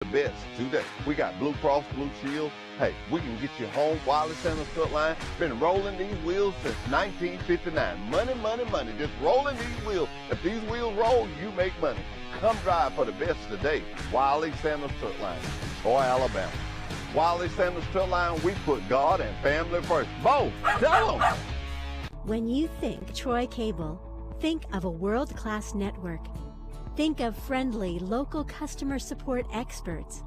the best today. We got Blue Cross Blue Shield. Hey, we can get you home. Wiley Sanders Truck Line been rolling these wheels since 1959. Money, money, money. Just rolling these wheels. If these wheels roll, you make money. Come drive for the best today. Wiley Sanders Truck Line, Troy, Alabama. Wiley Sanders Truck Line, we put God and family first. Bo, tell them. When you think Troy Cable, think of a world-class network. Think of friendly, local customer support experts.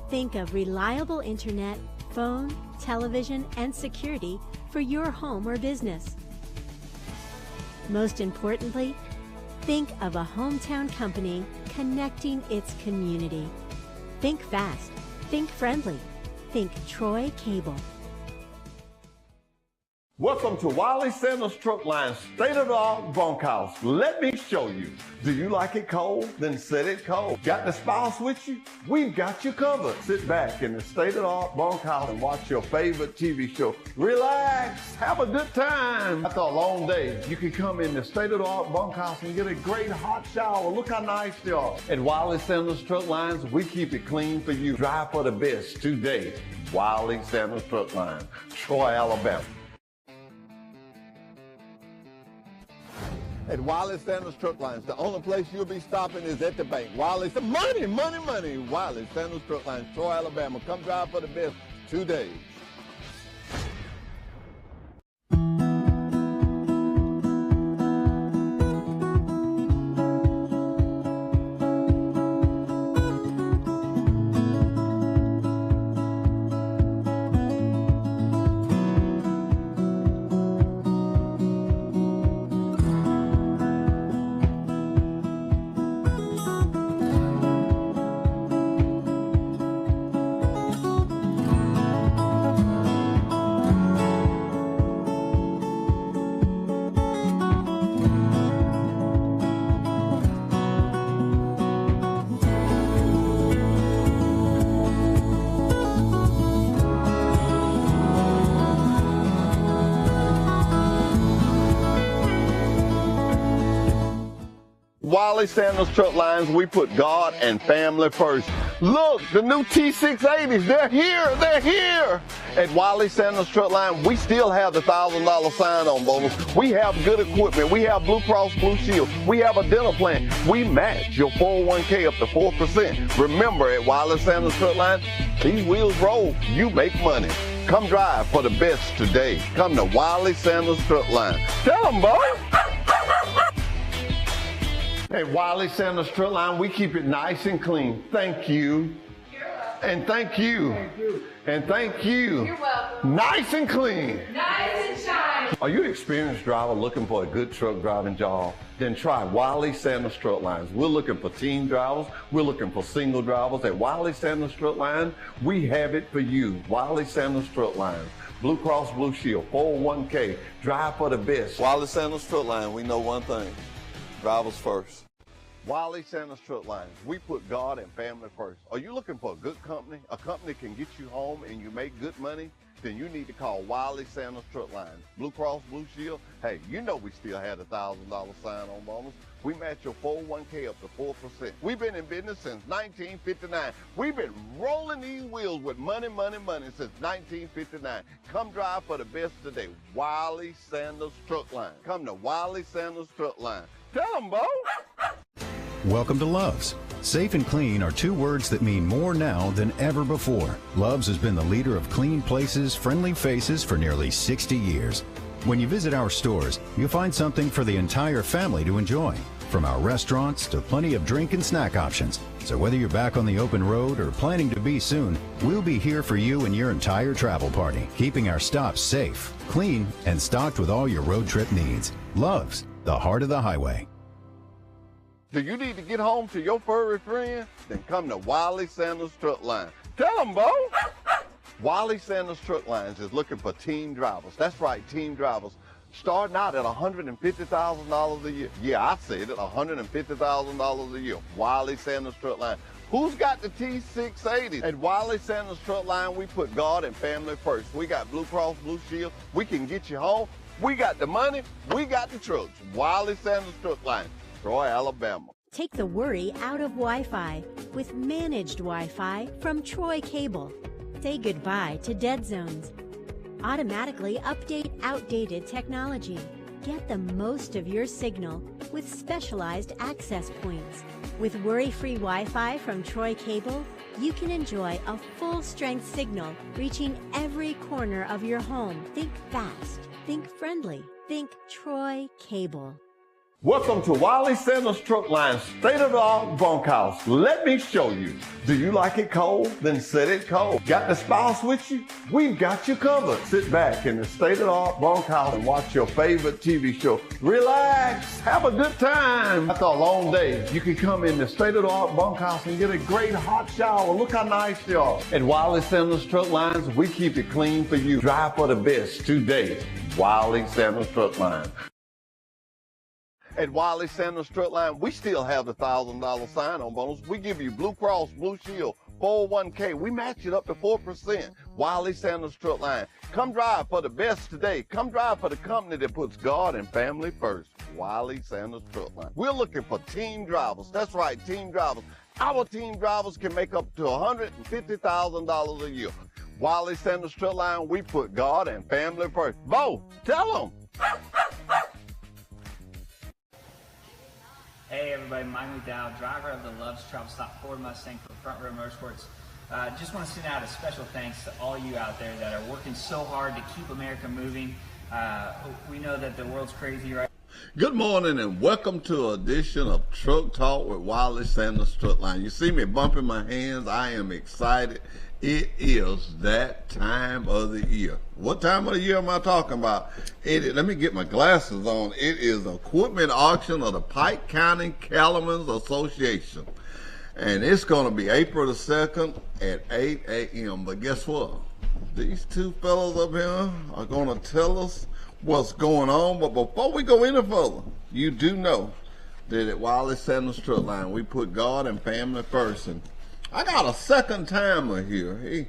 Think of reliable internet, phone, television, and security for your home or business. Most importantly, think of a hometown company connecting its community. Think fast, think friendly, think Troy Cable. Welcome to Wiley Sanders Truck Line, state-of-the-art bunkhouse. Let me show you. Do you like it cold? Then set it cold. Got the spouse with you? We've got you covered. Sit back in the state-of-the-art bunkhouse and watch your favorite TV show. Relax. Have a good time. After a long day, you can come in the state-of-the-art bunkhouse and get a great hot shower. Look how nice they are. At Wiley Sanders Truck Lines, we keep it clean for you. Drive for the best today. Wiley Sanders Truck Line, Troy, Alabama. At Wiley Sanders Truck Lines, the only place you'll be stopping is at the bank. Wiley, money, money, money. Wiley Sanders Truck Lines, Troy, Alabama. Come drive for the best today. Wiley Sanders Truck Lines, we put God and family first. Look, the new T680s, they're here, they're here. At Wiley Sanders Truck Line, we still have the $1,000 sign-on bonus. We have good equipment. We have Blue Cross Blue Shield. We have a dental plan. We match your 401k up to 4%. Remember, at Wiley Sanders Truck Line, these wheels roll, you make money. Come drive for the best today. Come to Wiley Sanders Truck Line. Tell them, boy. At Wiley Sanders Truck Line, we keep it nice and clean. Thank you. You're welcome. And thank you. Thank you. And thank you. You're welcome. Nice and clean. Nice and shiny. Are you an experienced driver looking for a good truck driving job? Then try Wiley Sanders Truck Lines. We're looking for team drivers. We're looking for single drivers. At Wiley Sanders Truck Line, we have it for you. Wiley Sanders Truck Lines. Blue Cross Blue Shield, 401k, drive for the best. Wiley Sanders Truck Line, we know one thing. Drivers first. Wiley Sanders Truck Lines, we put God and family first. Are you looking for a good company? A company can get you home and you make good money? Then you need to call Wiley Sanders Truck Lines. Blue Cross Blue Shield, hey, you know we still had a $1,000 sign-on bonus. We match your 401k up to 4%. We've been in business since 1959. We've been rolling these wheels with money, money, money since 1959. Come drive for the best today. Wiley Sanders Truck Line. Come to Wiley Sanders Truck Line. Tell them, Bo. Welcome to Love's. Safe and clean are two words that mean more now than ever before. Love's has been the leader of clean places, friendly faces for nearly 60 years. When you visit our stores, you'll find something for the entire family to enjoy, from our restaurants to plenty of drink and snack options. So whether you're back on the open road or planning to be soon, we'll be here for you and your entire travel party, keeping our stops safe, clean, and stocked with all your road trip needs. Love's, the heart of the highway. Do you need to get home to your furry friend? Then come to Wiley Sanders Truck Line. Tell them, Bo. Wiley Sanders Truck Lines is looking for team drivers. That's right, team drivers. Starting out at $150,000 a year. Yeah, I said it, $150,000 a year. Wiley Sanders Truck Line. Who's got the T680? At Wiley Sanders Truck Line, we put God and family first. We got Blue Cross Blue Shield. We can get you home. We got the money. We got the trucks. Wiley Sanders Truck Line, Troy, Alabama. Take the worry out of Wi-Fi with managed Wi-Fi from Troy Cable. Say goodbye to dead zones. Automatically update outdated technology. Get the most of your signal with specialized access points. With worry-free Wi-Fi from Troy Cable, you can enjoy a full-strength signal reaching every corner of your home. Think fast. Think friendly. Think Troy Cable. Welcome to Wiley Sanders Truck Line state-of-the-art bunkhouse. Let me show you. Do you like it cold? Then set it cold. Got the spouse with you? We've got you covered. Sit back in the state-of-the-art bunkhouse and watch your favorite TV show. Relax. Have a good time. After a long day, you can come in the state-of-the-art bunkhouse and get a great hot shower. Look how nice they are. At Wiley Sanders Truck Lines, we keep it clean for you. Drive for the best today. Wiley Sanders Truck Line. At Wiley Sanders Truck Line, we still have the $1,000 sign-on bonus. We give you Blue Cross, Blue Shield, 401k. We match it up to 4%. Wiley Sanders Truck Line. Come drive for the best today. Come drive for the company that puts God and family first. Wiley Sanders Truck Line. We're looking for team drivers. That's right, team drivers. Our team drivers can make up to $150,000 a year. Wiley Sanders Truck Line, we put God and family first. Bo, tell them. Hey everybody, Mike McDowell, driver of the Loves Travel Stop Ford Mustang for Front Row Motorsports. Just want to send out a special thanks to all you out there that are working so hard to keep America moving. We know that the world's crazy right now. Good morning and welcome to an edition of Truck Talk with Wiley Sanders Truck Line. You see me bumping my hands. I am excited. It is that time of the year. What time of the year am I talking about? Let me get my glasses on. It is equipment auction of the Pike County Cattlemen's Association. And it's going to be April the 2nd at 8 a.m. But guess what? These two fellows up here are going to tell us what's going on. But before we go any further, you do know that at Wiley Sanders Truck Line, we put God and family first. And I got a second timer here.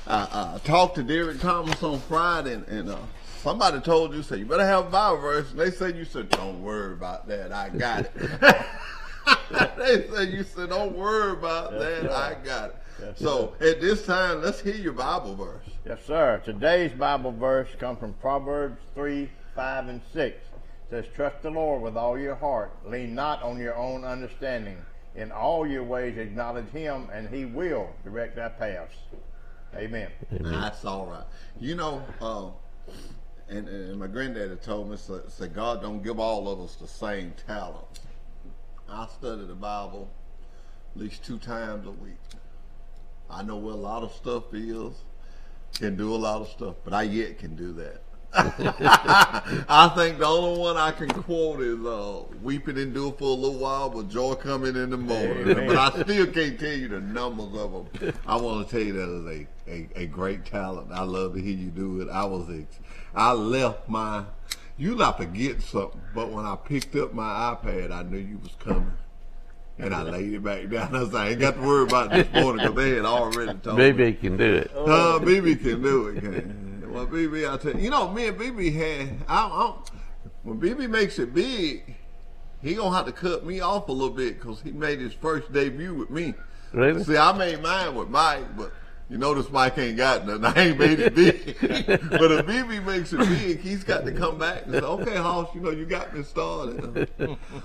I talked to Derek Thomas on Friday, and somebody told you, said, you better have a Bible verse. And they said, you said, don't worry about that, I got it. They said, you said, don't worry about that, I got it. Yes, so at this time, let's hear your Bible verse. Yes, sir. Today's Bible verse comes from Proverbs 3, 5, and 6. It says, trust the Lord with all your heart. Lean not on your own understanding. In all your ways acknowledge him, and he will direct our paths. Amen. That's all right. You know, and my granddaddy told me, said God don't give all of us the same talent. I study the Bible at least 2 times a week. I know where a lot of stuff is, can do a lot of stuff, but I yet can do that. I think the only one I can quote is weeping endure for a little while, but joy coming in the morning. Amen. But I still can't tell you the numbers of them. I want to tell you that is a great talent. I love to hear you do it. I left my, you not forget something, but when I picked up my iPad, I knew you was coming. And I laid it back down. I said, I ain't got to worry about this morning because they had already told me. BB can do it. BB can do it, can. Well, BB, I tell you, me and BB had, when BB makes it big, he gonna have to cut me off a little bit because he made his first debut with me. Really? See, I made mine with Mike, but you notice Mike ain't got nothing. I ain't made it big. But if BB makes it big, he's got to come back and say, okay, Hoss, you got me started.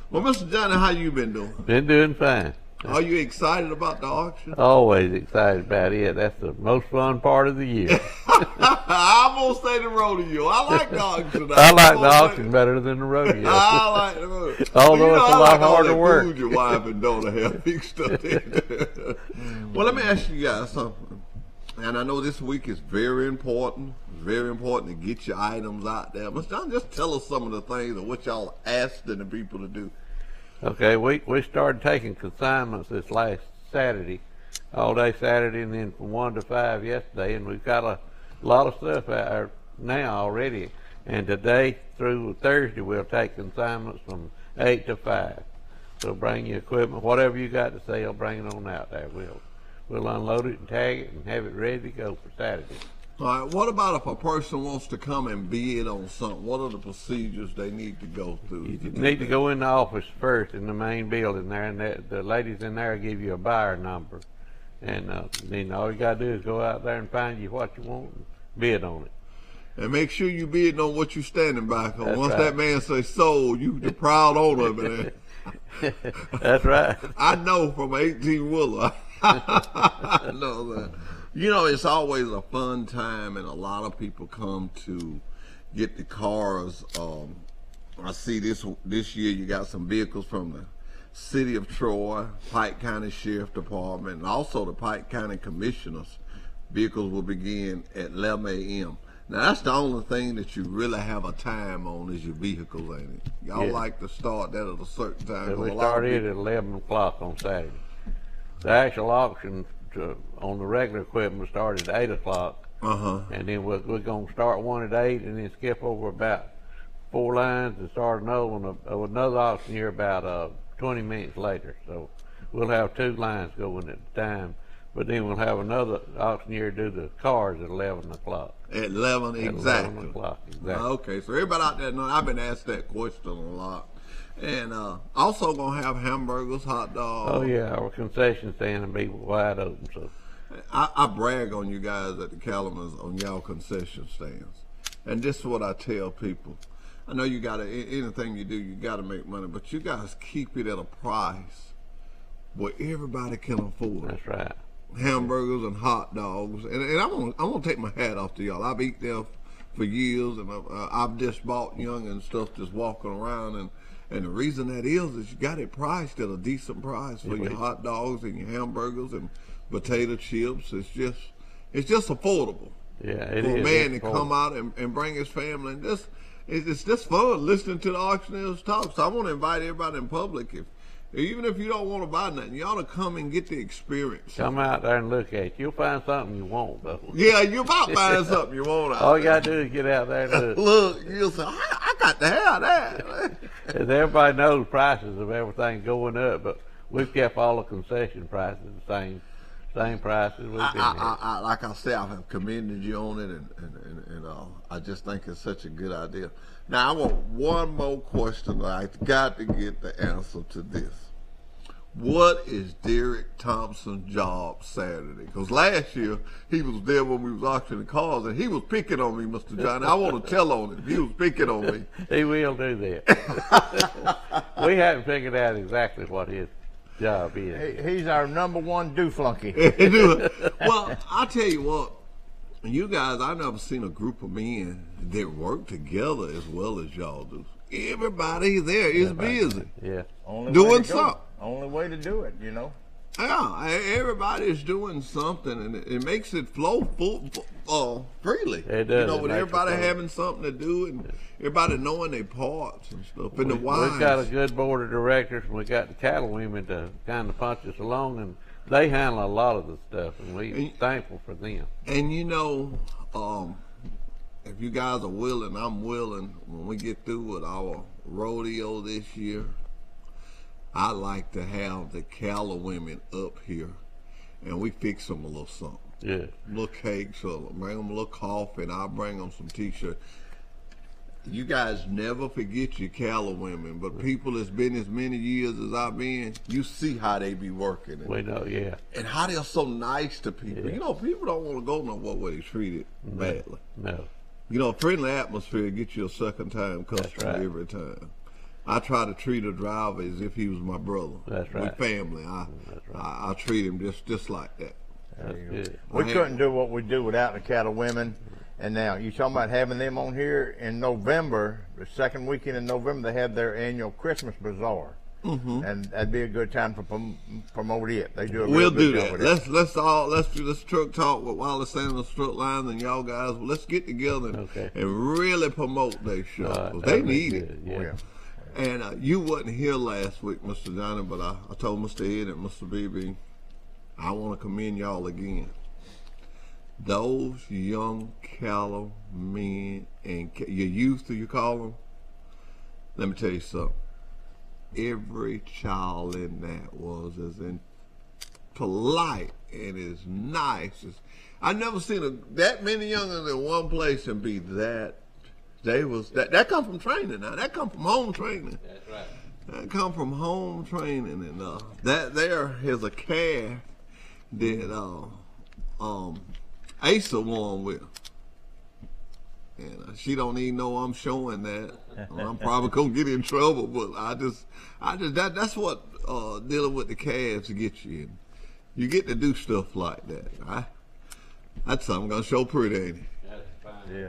Well, Mr. Johnny, how you been doing? Been doing fine. Are you excited about the auction? Always excited about it. That's the most fun part of the year. I'm going to say the rodeo. I like the auction. I like the auction better than the rodeo. I like the rodeo. Although it's a lot harder to all work. Food your wife and daughter have fixed up there. Well, let me ask you guys something. And I know this week is very important. Very important to get your items out there. Mr. John, just tell us some of the things of what y'all asking the people to do. Okay, we started taking consignments this last Saturday, all day Saturday, and then from 1 to 5 yesterday, and we've got a lot of stuff out there now already. And today through Thursday, we'll take consignments from 8 to 5. So bring your equipment, whatever you got to sell, bring it on out there. We'll unload it and tag it and have it ready to go for Saturday. All right, what about if a person wants to come and bid on something? What are the procedures they need to go through? You need to go in the office first in the main building there, and the ladies in there give you a buyer number. And then all you got to do is go out there and find you what you want and bid on it. And make sure you bid on what you're standing by. Cause once right. that man says sold, you the proud owner of it. That's right. I know from 18-wheeler. I know that. You know, it's always a fun time, and a lot of people come to get the cars. I see this year you got some vehicles from the City of Troy, Pike County Sheriff Department, and also the Pike County Commissioners. Vehicles will begin at 11 a.m. Now, that's the only thing that you really have a time on is your vehicles, ain't it? Y'all like to start that at a certain time. So we started at 11 o'clock on Saturday. The actual auction on the regular equipment started at 8 o'clock. And then we're going to start one at 8 and then skip over about 4 lines and start another one with another auctioneer about 20 minutes later. So we'll have 2 lines going at a time. But then we'll have another auctioneer do the cars at 11 o'clock. At 11, exactly. 11 o'clock, exactly. Okay, so everybody out there, I've been asked that question a lot. And also going to have hamburgers, hot dogs. Oh, yeah, our concession stand will be wide open. So I brag on you guys at the Calumet on y'all concession stands. And this is what I tell people. I know you got to, anything you do, you got to make money, but you guys keep it at a price where everybody can afford. That's right. Hamburgers and hot dogs, and I'm gonna take my hat off to y'all. I've eaten there for years, and I've just bought young and stuff just walking around, and the reason that is you got it priced at a decent price for your hot dogs and your hamburgers and potato chips. It's just affordable. Yeah, it for is. a man to come out and bring his family, and it's just fun listening to the auctioneers talk. So I want to invite everybody in public, even if you don't want to buy nothing, you ought to come and get the experience. Come out there and look at it. You'll find something you want, though. Yeah, you're about buying something you want. All you got to do is get out there and look. Look, you'll say, I got to have that. And everybody knows prices of everything going up, but we've kept all the concession prices the same prices we've been at. Like I said, I have commended you on it, and I just think it's such a good idea. Now, I want one more question. I've got to get the answer to this. What is Derek Thompson's job Saturday? Because last year, he was there when we was auctioning cars, and he was picking on me, Mr. Johnny. I want to tell on him. He was picking on me. He will do that. We haven't figured out exactly what his job is. He's our #1 dooflunky. Well, I tell you what, you guys, I've never seen a group of men that work together as well as y'all do. Everybody there is busy. Yeah. Doing something. Only way to do it, you know. Yeah, everybody's doing something, and it makes it flow freely. It does. You know, with makes everybody it flow. having something to do and everybody knowing their parts and stuff. And the wives. We've got a good board of directors, and we got the cattle women to kind of punch us along, and they handle a lot of the stuff, and we're thankful for them. And you know, if you guys are willing, I'm willing, when we get through with our rodeo this year, I like to have the cattle women up here, and we fix them a little something. Yeah. Little cakes, or bring them a little coffee, and I'll bring them some t-shirts. You guys never forget your cattle women, but people that's been as many years as I've been, you see how they be working. We know, yeah. And how they're so nice to people. Yeah. You know, people don't want to go nowhere where they treated badly. No. You know, a friendly atmosphere gets you a second time customer right. every time. I try to treat a driver as if he was my brother. That's right. We family. I treat him just like that. That's good. We couldn't do what we do without the cattle women. And now you're talking about having them on here in November, the second weekend in November. They have their annual Christmas bazaar, and that'd be a good time to promote it. They do. We'll do that. Let's do this truck talk with Wiley Sanders Truck Lines and y'all guys. Let's get together and really promote their show. They need it. Yeah. Oh, yeah. And you wasn't here last week, Mr. Johnny, but I told Mr. Ed and Mr. BB, I want to commend y'all again. Those young cattle men and your youth, do you call them? Let me tell you something. Every child in that was as polite and is nice. I never seen that many youngins in one place and be that. That come from training now. That come from home training. That's right. That come from home training, and that there is a calf that Asa won with. And she don't even know I'm showing that. I'm probably gonna get in trouble, but that's what dealing with the calves get you. And you get to do stuff like that. That's something gonna show pretty, ain't it? That's fine. Yeah.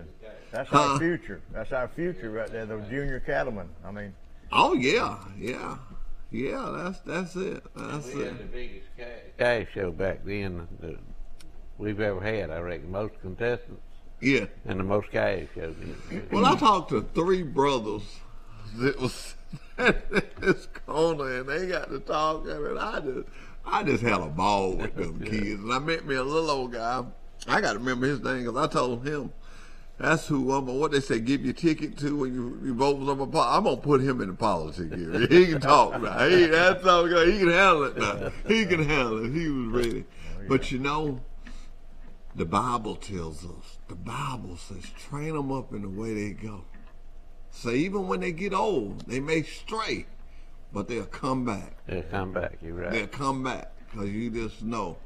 That's our future. That's our future right there, those junior cattlemen. I mean. Oh yeah. That's it. We had the biggest calf show back then that we've ever had. I reckon most contestants. Yeah. And the most calf shows. Well, I talked to 3 brothers that was at this corner, and they got to talking, and I just had a ball with them kids. And I met me a little old guy. I got to remember his name because I told him. That's who what they say, give your ticket to when you vote for somebody. I'm going to put him in the politics here. He can talk now. That's all good. He can handle it now. He can handle it. He was ready. But you know, the Bible tells us, the Bible says, train them up in the way they go. So even when they get old, they may stray, but they'll come back. They'll come back, you're right. They'll come back because you just know.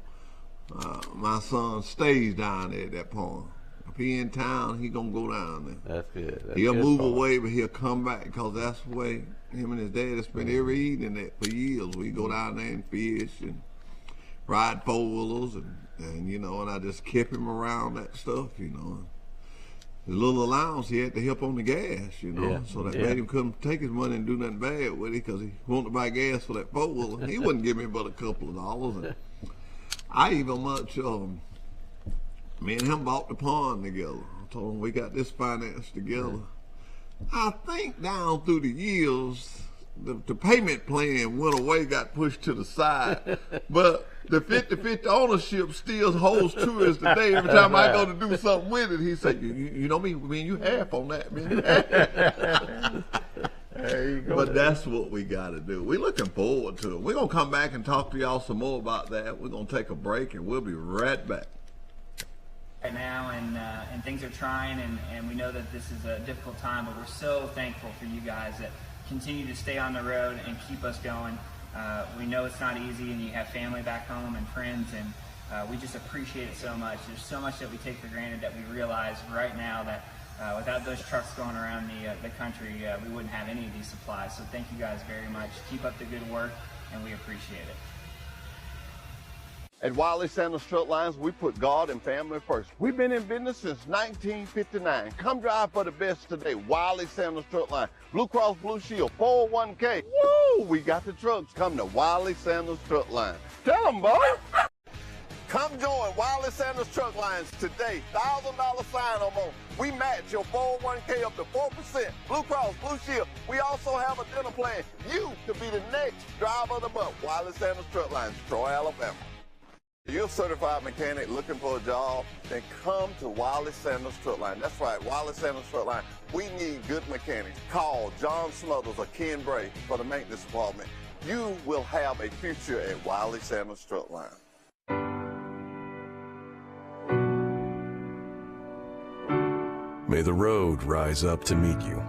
My son stays down there at that pond. If he in town, he gonna go down there. That's good. He'll move away, but he'll come back because that's the way him and his dad have spent every evening there for years. We go down there and fish and ride four-wheelers and you know, and I just kept him around that stuff, you know. The little allowance he had to help on the gas, you know, so that made him couldn't take his money and do nothing bad with it because he wanted to buy gas for that four-wheeler. He wouldn't give me but a couple of dollars. And I even me and him bought the pond together. I told him we got this finance together. I think down through the years, the payment plan went away, got pushed to the side. But the 50-50 ownership still holds true as today. Every time I go to do something with it, he said, you know me and you half on that, man. There you go. But that's what we got to do. We're looking forward to it. We're going to come back and talk to y'all some more about that. We're going to take a break, and we'll be right back. Right now, and things are trying, and we know that this is a difficult time, but we're so thankful for you guys that continue to stay on the road and keep us going. We know it's not easy, and you have family back home and friends, and we just appreciate it so much. There's so much that we take for granted that we realize right now that without those trucks going around the country, we wouldn't have any of these supplies. So thank you guys very much. Keep up the good work, and we appreciate it. At Wiley Sanders Strut Lines, we put God and family first. We've been in business since 1959. Come drive for the best today. Wiley Sanders Strut Line, Blue Cross Blue Shield, 401k. Woo! We got the trucks. Come to Wiley Sanders Strut Line. Tell them, boy. Come join Wiley Sanders Truck Lines today. $1,000 sign-on bonus. We match your 401k up to 4%. Blue Cross Blue Shield. We also have a dinner plan. You could be the next driver of the month. Wiley Sanders Truck Lines, Troy, Alabama. You're a certified mechanic looking for a job, then come to Wiley Sanders Strut Line. That's right, Wiley Sanders Strut Line. We need good mechanics. Call John Smothers or Ken Bray for the maintenance department. You will have a future at Wiley Sanders Strut Line. May the road rise up to meet you.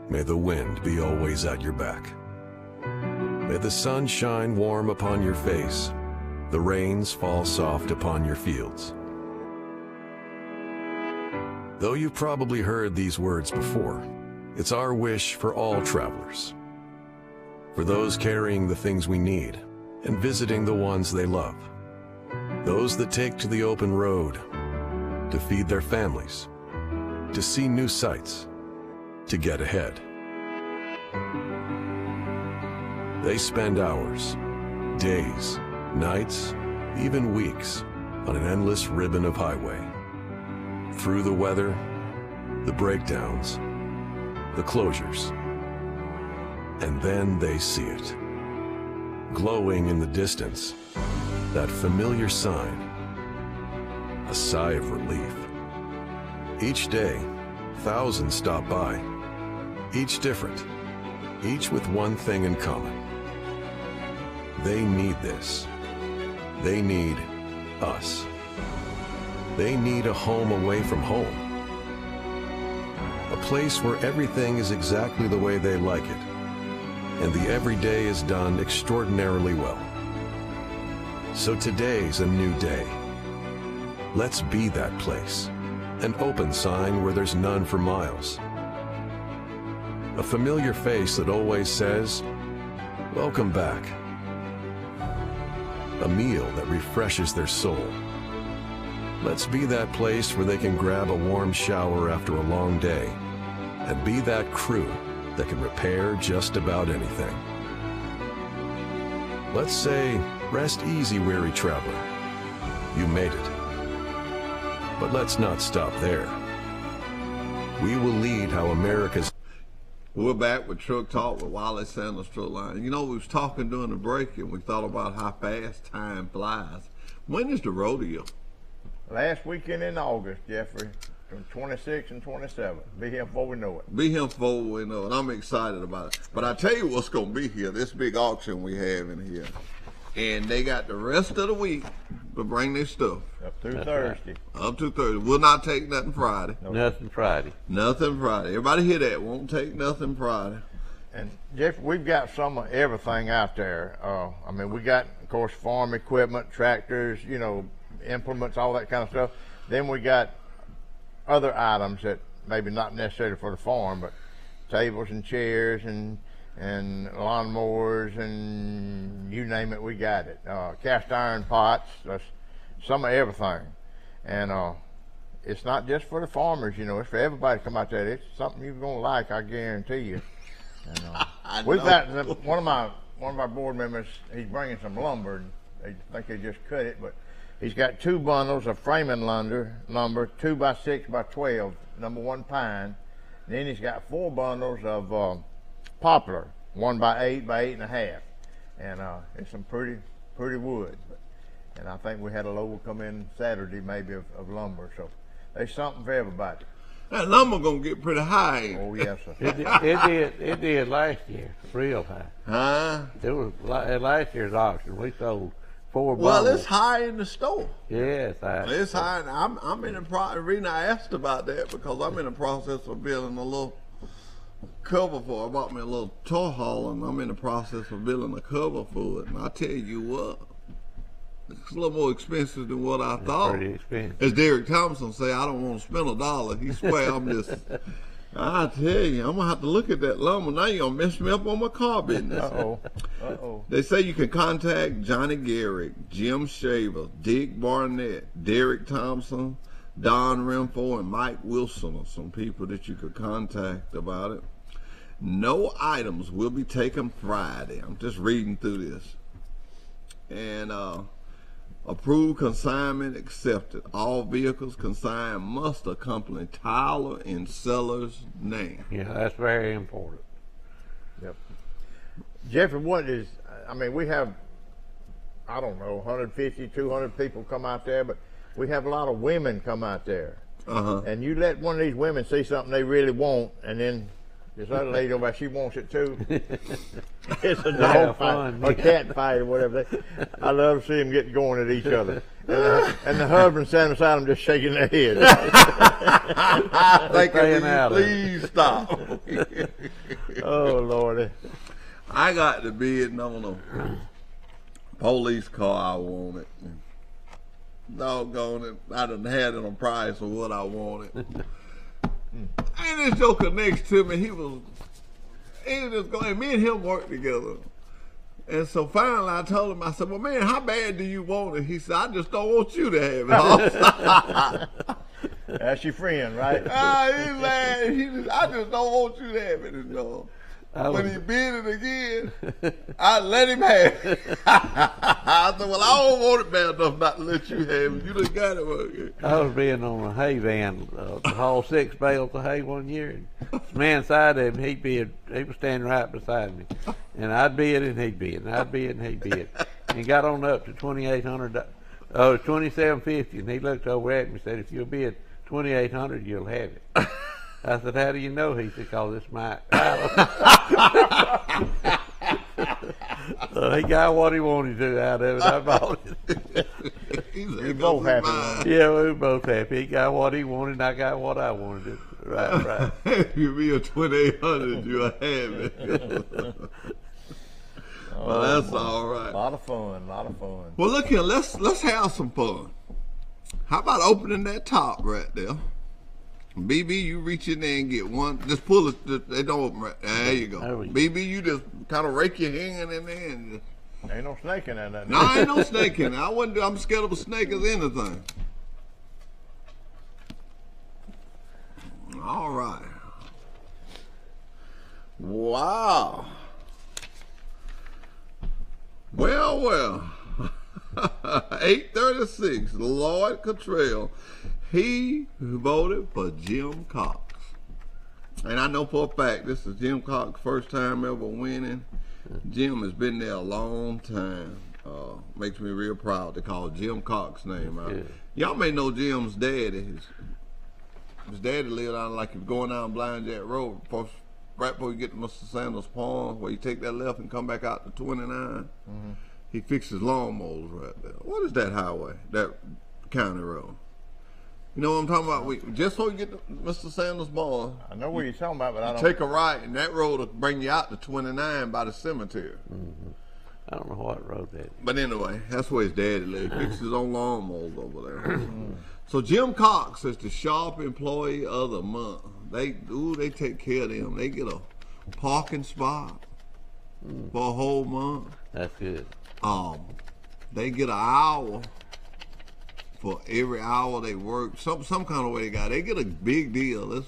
May the wind be always at your back. May the sun shine warm upon your face. The rains fall soft upon your fields. Though you've probably heard these words before, it's our wish for all travelers. For those carrying the things we need and visiting the ones they love. Those that take to the open road to feed their families, to see new sights, to get ahead. They spend hours, days, nights, even weeks on an endless ribbon of highway. Through the weather, the breakdowns, the closures. And then they see it. Glowing in the distance, that familiar sign. A sigh of relief. Each day, thousands stop by. Each different. Each with one thing in common. They need this. they need us. They need a home away from home. A place where everything is exactly the way they like it, and the everyday is done extraordinarily well. So today's a new day. Let's be that place. An open sign where there's none for miles. A familiar face that always says, "Welcome back." A meal that refreshes their soul. Let's be that place where they can grab a warm shower after a long day, and be that crew that can repair just about anything. Let's say, rest easy, weary traveler. You made it. But let's not stop there. We will lead how America's... We're back with Truck Talk with Wiley Sanders Truck Line. You know, we was talking during the break and we thought about how fast time flies. When is the rodeo? Last weekend in August, Jeffrey, from 26 and 27. Be here before we know it. Be here before we know it. I'm excited about it. But I tell you what's going to be here, this big auction we have in here. And they got the rest of the week to bring their stuff. Up through Thursday. Up to Thursday. We'll not take nothing Friday. Nope. Nothing Friday. Nothing Friday. Everybody hear that. Won't take nothing Friday. And Jeff, we've got some of everything out there. I mean, we got, of course, farm equipment, tractors, you know, implements, all that kind of stuff. Then we got other items that maybe not necessarily for the farm, but tables and chairs and lawnmowers and you name it, we got it. Cast iron pots, that's some of everything. And it's not just for the farmers, you know, it's for everybody to come out there. It's something you're gonna like, I guarantee you. And, we've got one of our board members, he's bringing some lumber. They think they just cut it, but he's got 2 bundles of framing lumber, 2 by 6 by 12, #1 pine. And then he's got 4 bundles of poplar, 1 by 8 by 8.5, and it's some pretty wood. And I think we had a load come in Saturday maybe of lumber, so there's something for everybody. That lumber gonna get pretty high. Oh yes, sir. It did last year, real high. Huh? It was at last year's auction. We sold 4 Well, bundles. it's high in the store. Yes, It's high. And I'm in the process. The reason I asked about that because I'm in the process of building a little cover for. I bought me a little toy hauler, and I'm in the process of building a cover for it. And I tell you what, it's a little more expensive than what I thought. Pretty expensive. As Derek Thompson say, I don't want to spend $1. He swear I'm just. I tell you, I'm gonna have to look at that lumber. Now you're gonna mess me up on my car business. Uh-oh. They say you can contact Johnny Garrick, Jim Shaver, Dick Barnett, Derek Thompson, Don Renfro, and Mike Wilson are some people that you could contact about it. No items will be taken Friday. I'm just reading through this. And approved consignment accepted. All vehicles consigned must accompany Tyler and seller's name. Yeah, that's very important. Yep. Jeffrey, we have, I don't know, 150, 200 people come out there, but we have a lot of women come out there. And you let one of these women see something they really want, and then this other lady over there, she wants it too. It's a dog fight or cat fight or whatever. I love to see them get going at each other. And the husband standing beside them just shaking their head. Please stop. Oh, Lordy. I got the bid on a police car I wanted. Doggone it. I done had it on price of what I wanted. And this joker next to me, he was just going, me and him worked together. And so finally I told him, I said, well, man, how bad do you want it? He said, I just don't want you to have it. That's your friend, right? He's like, I just don't want you to have it. No. When he bid it again, I let him have it. I said, well, I don't want it bad enough not to let you have it. You done got it. I was being on a hay van to haul 6 bales of hay one year. And this man side of him, he was standing right beside me. And I'd bid and he'd bid, and I'd bid and he'd bid. And he got on up to $2,800, $2,750, and he looked over at me and said, if you'll bid $2,800, you'll have it. I said, how do you know? He said, cause it's Mike. He got what he wanted to out of it. I bought it. You both happy. Yeah, we were both happy. He got what he wanted, and I got what I wanted. Right. If you be a 2800, you're happy. Well, that's all right. A lot of fun. Well, look here. Let's have some fun. How about opening that top right there? BB, you reach in there and get one. Just pull it. They don't open right. There you go. BB, you just kind of rake your hand in there and just. Ain't no snake in that. No, ain't no snake in there. I'm scared of a snake as anything. All right. Wow. Well. 836, Lloyd Cottrell. He voted for Jim Cox. And I know for a fact this is Jim Cox's first time ever winning. Jim has been there a long time. Makes me real proud to call Jim Cox's name out. Y'all may know Jim's daddy. His daddy lived on like if going down Blind Jack Road, right before you get to Mr. Sanders' Pond, where you take that left and come back out to 29. Mm-hmm. He fixes lawnmowers right there. What is that highway? That county road? You know what I'm talking about? Just before you get to Mr. Sanders' Barn. I know what you're talking about, but I don't. Take a right, and that road will bring you out to 29 by the cemetery. Mm-hmm. I don't know what road that is. But anyway, that's where his daddy lived. He fixes his own lawnmowers over there. So Jim Cox is the shop employee of the month. They take care of them. They get a parking spot for a whole month. That's good. They get an hour for every hour they work. Some kind of way they get a big deal.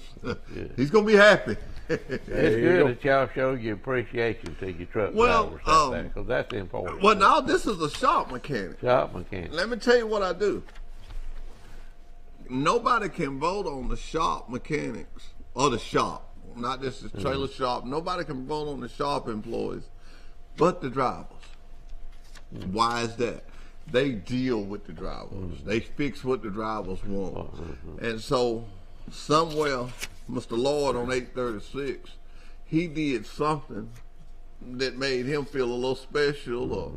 He's gonna be happy. It's good that y'all show your appreciation to your truck drivers out there, because that's important. Well, now this is a shop mechanic. Let me tell you what I do. Nobody can vote on the shop mechanics or the shop, not just the trailer shop. Nobody can vote on the shop employees, but the drivers. Why is that? They deal with the drivers. They fix what the drivers want. And so somewhere, Mr. Lloyd on 836, he did something that made him feel a little special, or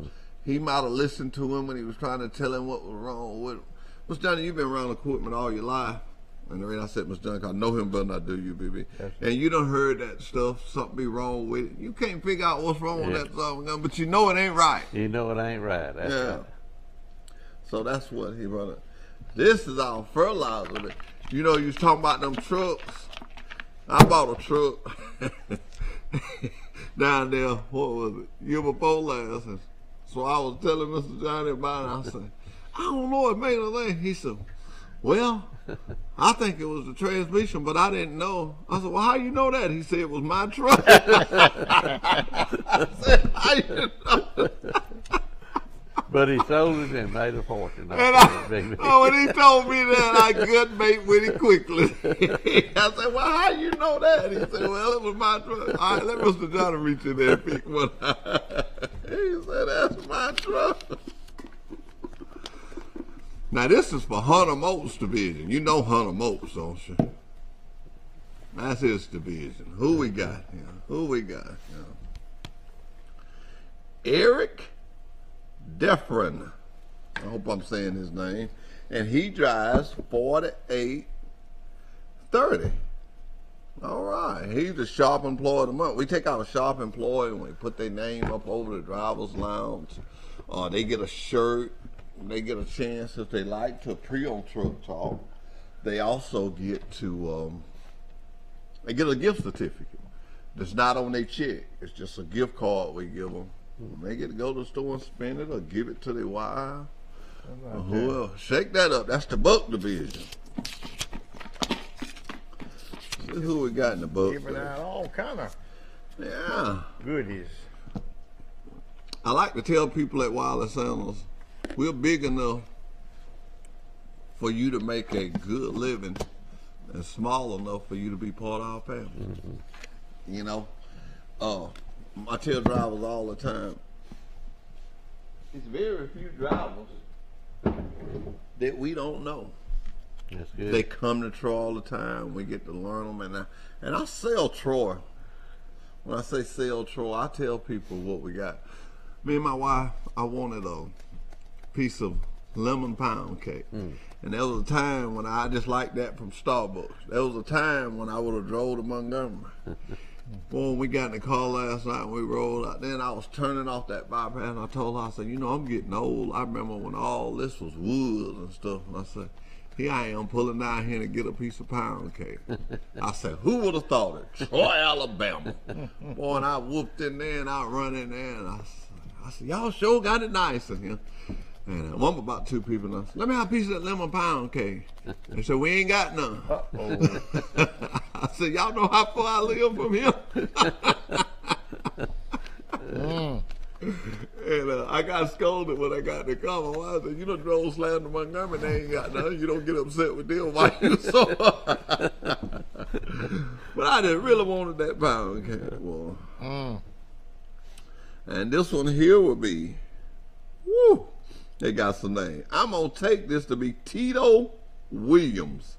he might have listened to him when he was trying to tell him what was wrong with him. Mr. Johnny, you've been around equipment all your life. And the reason I said Mr. Johnny, I know him better than I do you, BB. And you done heard that stuff, something be wrong with it. You can't figure out what's wrong with that stuff, but you know it ain't right. You know it ain't right. That's right. So that's what he brought up. This is our fertilizer. You know, you was talking about them trucks. I bought a truck down there, what was it, year before last. And so I was telling Mr. Johnny about it. I said, I don't know, it made a thing. He said, well, I think it was the transmission, but I didn't know. I said, well, how you know that? He said, it was my truck. I said, how you know? But he sold it and made a fortune. When he told me that, I gut mate with it quickly. I said, well, how you know that? He said, well, it was my truck. All right, let Mr. Johnny reach in there and pick one out. He said, that's my truck. Now, this is for Hunter Moats division. You know Hunter Moats, don't you? That's his division. Who we got here? Eric Defrin. I hope I'm saying his name. And he drives 4830. All right. He's the shop employee of the month. We take out a shop employee and we put their name up over the driver's lounge. They get a shirt. They get a chance, if they like, to pre-owned truck talk. They also get to they get a gift certificate. That's not on their check. It's just a gift card we give them. They get to go to the store and spend it or give it to their wife. Who else? Shake that up. That's the Buck division. See who we got in the Buck. Giving out all kind of goodies. I like to tell people at Wiley Sanders, we're big enough for you to make a good living and small enough for you to be part of our family. You know, I tell drivers all the time, it's very few drivers that we don't know. That's good. They come to Troy all the time. We get to learn them, and I sell Troy. When I say sell Troy, I tell people what we got. Me and my wife, I wanted a piece of lemon pound cake. And there was a time when I just liked that from Starbucks. There was a time when I would have drove to Montgomery. Boy, when we got in the car last night and we rolled out, then I was turning off that bypass and I told her, I said, you know, I'm getting old. I remember when all this was woods and stuff. And I said, here I am pulling down here to get a piece of pound cake. I said, who would have thought it? Troy, Alabama. Boy, and I whooped in there and I run in there and I said, y'all sure got it nice in here. And I'm about 2 people now. Let me have a piece of that lemon pound cake. They said, we ain't got none. I said, y'all know how far I live from here? And I got scolded when I got in the car. My wife said, you done drove slam to Montgomery, they ain't got none. You don't get upset with them. Why you so But I just really wanted that pound cake, boy. And this one here will be, woo, they got some name. I'm going to take this to be Tito Williams.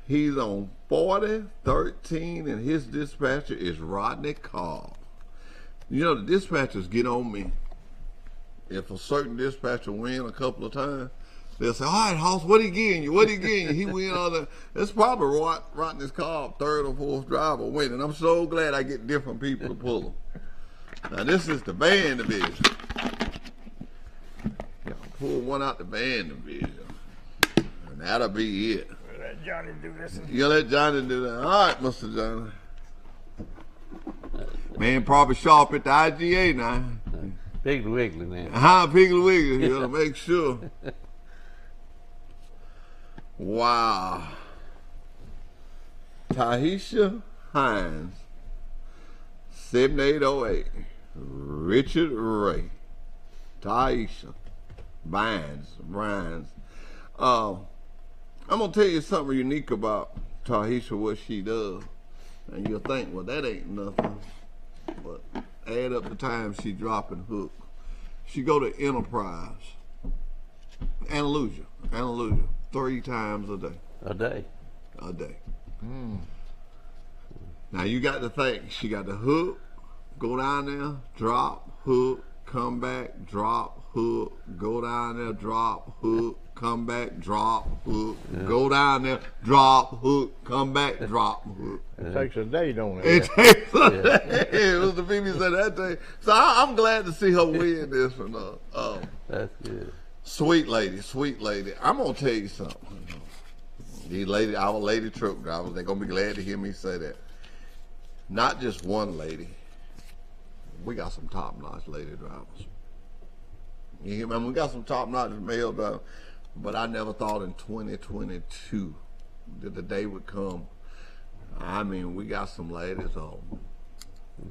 He's on 4013, and his dispatcher is Rodney Cobb. You know, the dispatchers get on me. If a certain dispatcher win a couple of times, they'll say, all right, Hoss, what he getting you? What he getting you? He win all that. It's probably Rodney Cobb, 3rd or 4th driver winning. I'm so glad I get different people to pull them. Now, this is the band division. Pull one out the band division. And that'll be it. Let Johnny do this. You let Johnny do that. All right, Mr. Johnny. Man, probably sharp at the IGA now. Piggly Wiggly now. Piggly Wiggly. You gotta make sure. Wow. Tahisha Hines, 7808. Richard Ray. Tahisha. Bynes. I'm gonna tell you something unique about Tahisha, what she does. And you'll think, well, that ain't nothing. But add up the time she dropping hook. She go to Enterprise, Andalusia, 3 times a day. A day. Now you got to think, she got the hook, go down there, drop, hook, come back, drop, hook, go down there, drop, hook, come back, drop, hook, go down there, drop, hook, come back, drop, hook. It takes a day, don't it? It takes a day. It was the people said that day. So I'm glad to see her win this one. That's good. Sweet lady. I'm gonna tell you something. These lady, our lady truck drivers, they're gonna be glad to hear me say that. Not just one lady. We got some top-notch lady drivers. You hear me? We got some top-notch male drivers, but I never thought in 2022 that the day would come. I mean, we got some ladies,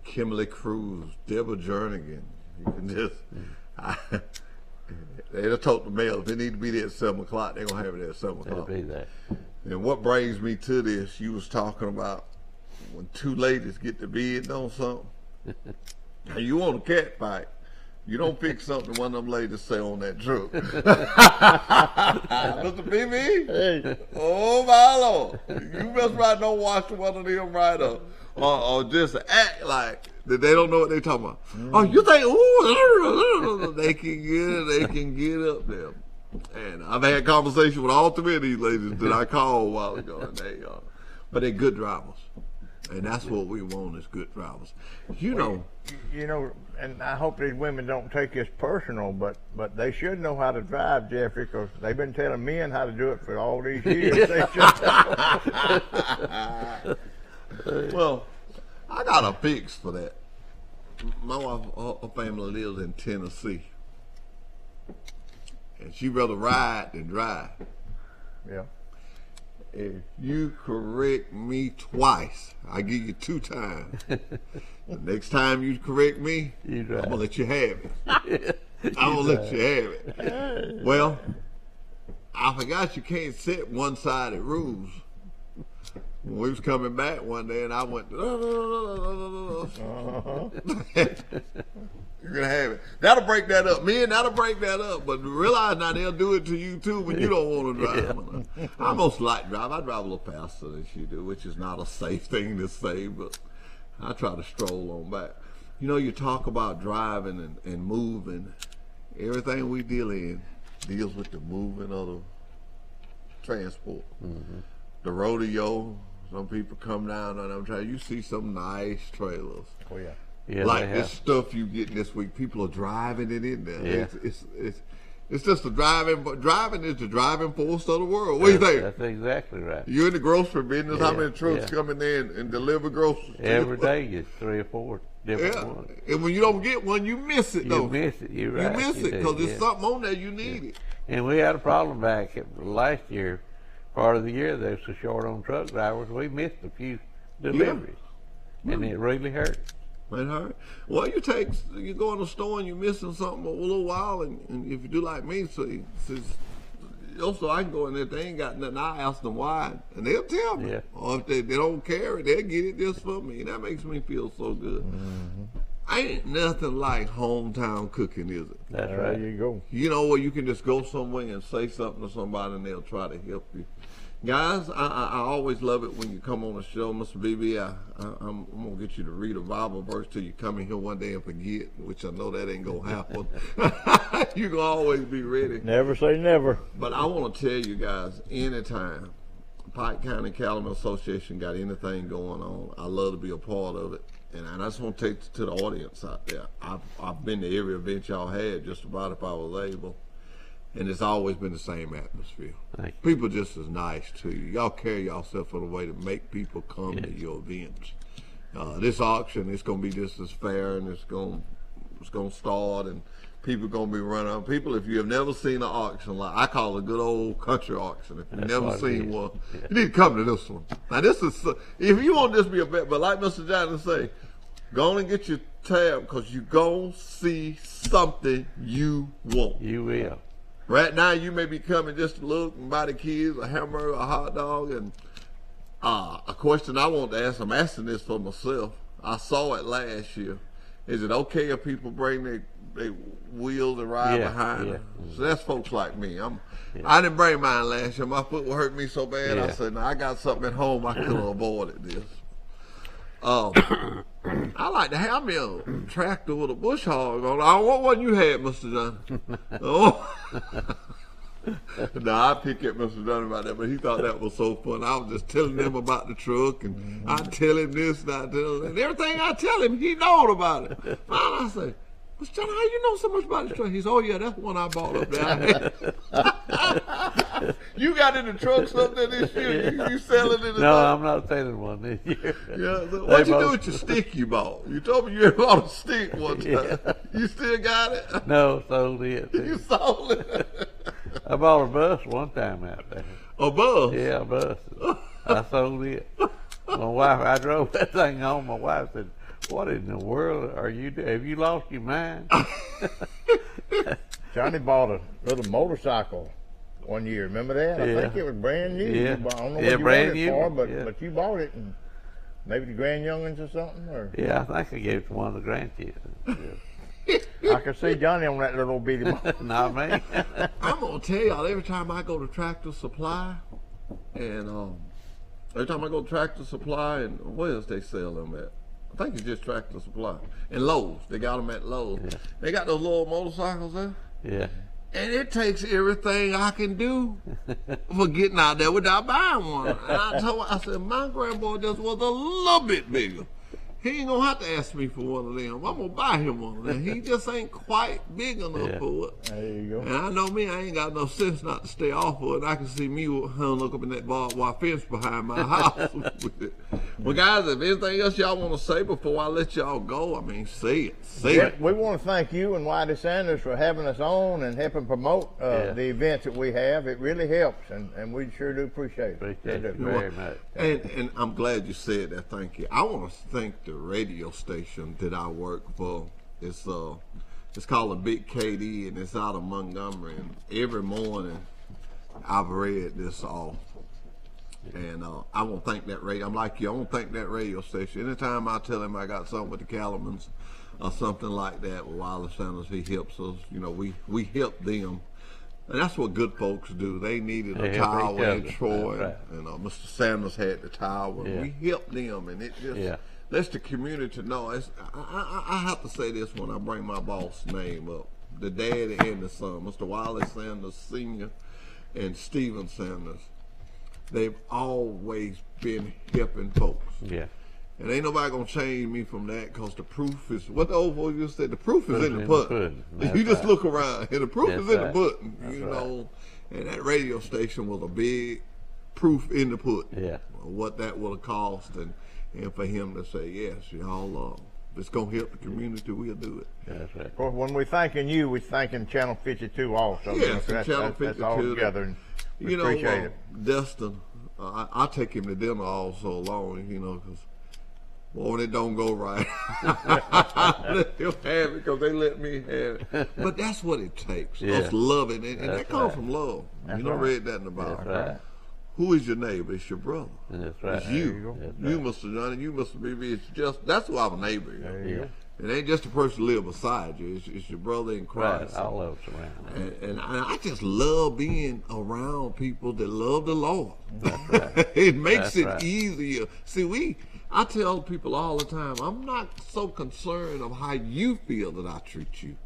Kimberly Cruz, Deborah Jernigan. You can just, they'll talk to males. If they need to be there at 7 o'clock, they're going to have it at 7 o'clock. They'll be there. And what brings me to this, you was talking about when 2 ladies get to bid on something. Now, you want a cat fight. You don't pick something one of them ladies say on that truck. Mr. PB? Hey. Oh, my Lord. You best right don't watch one of them right up. Or just act like that they don't know what they're talking about. Oh, you think, ooh, they can get up there. And I've had conversations with all 3 of these ladies that I called a while ago. And but they're good drivers. And that's what we want is good drivers. You know, and I hope these women don't take this personal, but they should know how to drive, Jeffrey, because they've been telling men how to do it for all these years. They should Well, I got a fix for that. My wife, her family lives in Tennessee, and she rather ride than drive. Yeah. If you correct me twice, I give you 2 times. The next time you correct me, I'm gonna let you have it. I'm gonna let you have it. Well, I forgot you can't set one-sided rules. When we was coming back one day and I went, you're gonna have it. That'll break that up. Men, that'll break that up. But realize now they'll do it to you too when you don't want to drive. Yeah. I most like drive. I drive a little faster than she do, which is not a safe thing to say, but I try to stroll on back. You know, you talk about driving and moving. Everything we deal in deals with the moving of the transport. The rodeo, some people come down on them trailers. You see some nice trailers. Oh yeah. Yeah, Like they this have. stuff you get this week, people are driving it in there. Yeah. It's just the driving, but driving is the driving force of the world. What do you think? That's exactly right. You're in the grocery business. How Yeah, many trucks yeah. come in there and deliver groceries? to Every you? day is 3 or 4 different Yeah. ones. And when you don't get one, you miss it, though. You miss it. You're right. You miss it do, because there's yeah. something on there you need it. And we had a problem back last year. Part of the year they were so short on truck drivers, we missed a few deliveries, and it really hurt. It hurt. Well, you go in the store and you're missing something a little while, and if you do like me, also I can go in there. If they ain't got nothing, I ask them why, and they'll tell me. Yeah. Or if they don't carry, they'll get it just for me. And that makes me feel so good. Ain't nothing like hometown cooking, is it? That's There right. you go. You know where you can just go somewhere and say something to somebody and they'll try to help you. Guys, I always love it when you come on the show, Mr. BB. I'm going to get you to read a Bible verse till you come in here one day and forget, which I know that ain't going to happen. You're going to always be ready. Never say never. But I want to tell you guys, anytime Pike County Cattlemen Association got anything going on, I love to be a part of it. And I just want to take it to the audience out there. I've been to every event y'all had, just about if I was able. And it's always been the same atmosphere. Thank People just as nice to you. Y'all carry yourself in a way to make people come to your events. This auction is going to be just as fair, and it's going to start, and people going to be running. People, if you have never seen an auction, like I call it a good old country auction. If you've That's never what it seen is. one, Yeah. you need to come to this one. Now this is, if you want this to be a bet, but like Mr. Johnson say, go on and get your tab because you're going to see something you want. You will. Right now, you may be coming just to look and buy the kids a hamburger, a hot dog, and a question I want to ask. I'm asking this for myself. I saw it last year. Is it okay if people bring their wheels and ride Yeah, behind yeah. them? So that's folks like me. I didn't bring mine last year. My foot would hurt me so bad. I Yeah. said, "No, I got something at home. I could have avoided this." I like to have me a tractor with a bush hog on it. What one you had, Mr. Dunn? Oh. No, I pick at Mr. Dunn about that, but he thought that was so fun. I was just telling him about the truck, and I tell him this, and I tell him, and everything I tell him, he knows about it. Finally, I say, Mr. John, how you know so much about this truck? He said, oh yeah, that's one I bought up there. You got in the trucks up there this year? You selling it? No, I'm not selling one this year. Yeah, so They what'd you do both- with your stick you bought? You told me you had bought a stick one time. Yeah. You still got it? No, sold it. You sold it. I bought a bus one time out there. A bus? Yeah, a bus. I sold it. My wife, I drove that thing home. My wife said, what in the world are you doing? Have you lost your mind? Johnny bought a little motorcycle one year. Remember that? I Yeah. think it was brand new. Yeah. You bought, I don't know Yeah, what you brand bought it new. for, but Yeah. but you bought it, and maybe the Grand Youngins or something. Or Yeah, I think I gave it to one of the grandkids. I can see Johnny on that little bitty motorcycle. Not me. I'm gonna tell y'all, every time I go to Tractor Supply, and every time I go to Tractor Supply, and where else they sell them at? I think it's just Tractor Supply and Lowe's. They got them at Lowe's. Yeah. They got those little motorcycles there, Yeah. and it takes everything I can do for getting out there without buying one. And I said, my grandboy just was a little bit bigger. He ain't gonna have to ask me for one of them. I'm gonna buy him one of them. He just ain't quite big enough Yeah. for it. There you go. And I know me, I ain't got no sense not to stay off of it. I can see me hung up in that barbed wire fence behind my house with it. Well, guys, if anything else y'all want to say before I let y'all go, I mean, say it. Say it. We want to thank you and Wiley Sanders for having us on and helping promote the events that we have. It really helps, and we sure do appreciate it. Appreciate it We do. very much. And I'm glad you said that. Thank you. I want to thank the radio station that I work for. It's called the Big KD, and it's out of Montgomery. And every morning, I've read this off. And I want to thank that radio. I'm like you. I want to thank that radio station. Anytime I tell him I got something with the Cattlemans or something like that with Wiley Sanders, he helps us. You know, we help them. And that's what good folks do. They needed a They help tower each in other. Troy, That's right. and Mr. Sanders had the tower. Yeah. We helped them, and it just Yeah. lets the community know. I have to say this when I bring my boss name up. The daddy and the son, Mr. Wiley Sanders Sr. and Stephen Sanders. They've always been helping folks. Yeah. And ain't nobody gonna change me from that, because the proof is, what the old boy just said, the proof is in the pudding. You just look around and the proof is in the pudding, you know. And that radio station was a big proof in the pudding. Yeah. What that would have cost, and for him to say, yes, y'all, if it's gonna help the community, we'll do it. That's right. Of course, when we're thanking you, we're thanking Channel 52 also. Yes, that's, Channel 52. That's all together, and we you know, appreciate it. Destin, I take him to dinner all so long, you know, because when it don't go right, let him have it, because they let me have it. But that's what it takes, us loving it, and that comes from love. You know, read that in the Bible. That's right. Who is your neighbor? It's your brother. That's right. It's you. You, Mr. Johnny, you, Mr. BB. It's just, that's who our neighbor is. There you go. It ain't just the person live beside you. It's your brother in Christ. Right, all of us around. And I just love being around people that love the Lord. That's right. It makes That's it right. easier. See, I tell people all the time, I'm not so concerned of how you feel that I treat you,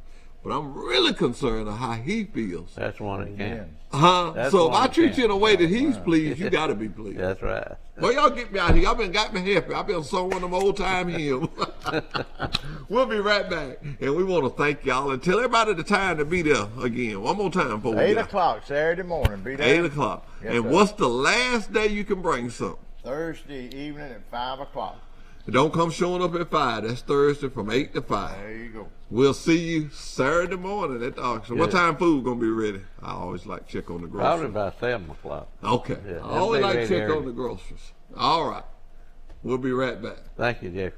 but I'm really concerned of how he feels. That's one that can. So if I treat you in a way that he's pleased, you got to be pleased. That's right. Well, y'all get me out here. Y'all got me happy. I've been sung one of them old time hymns. We'll be right back. And we want to thank y'all and tell everybody the time to be there again. One more time before we 8 get out. o'clock Saturday morning. Be there. 8 o'clock. Yes, and sir. what's the last day you can bring something? Thursday evening at 5 o'clock. Don't come showing up at 5. That's Thursday from 8 to 5. There you go. We'll see you Saturday morning at the auction. What time food gonna be ready? I always like to check on the Probably groceries. about 7 o'clock. Okay. Yeah, I always they'll be like to check ready on the groceries. All right. We'll be right back. Thank you, Jeff.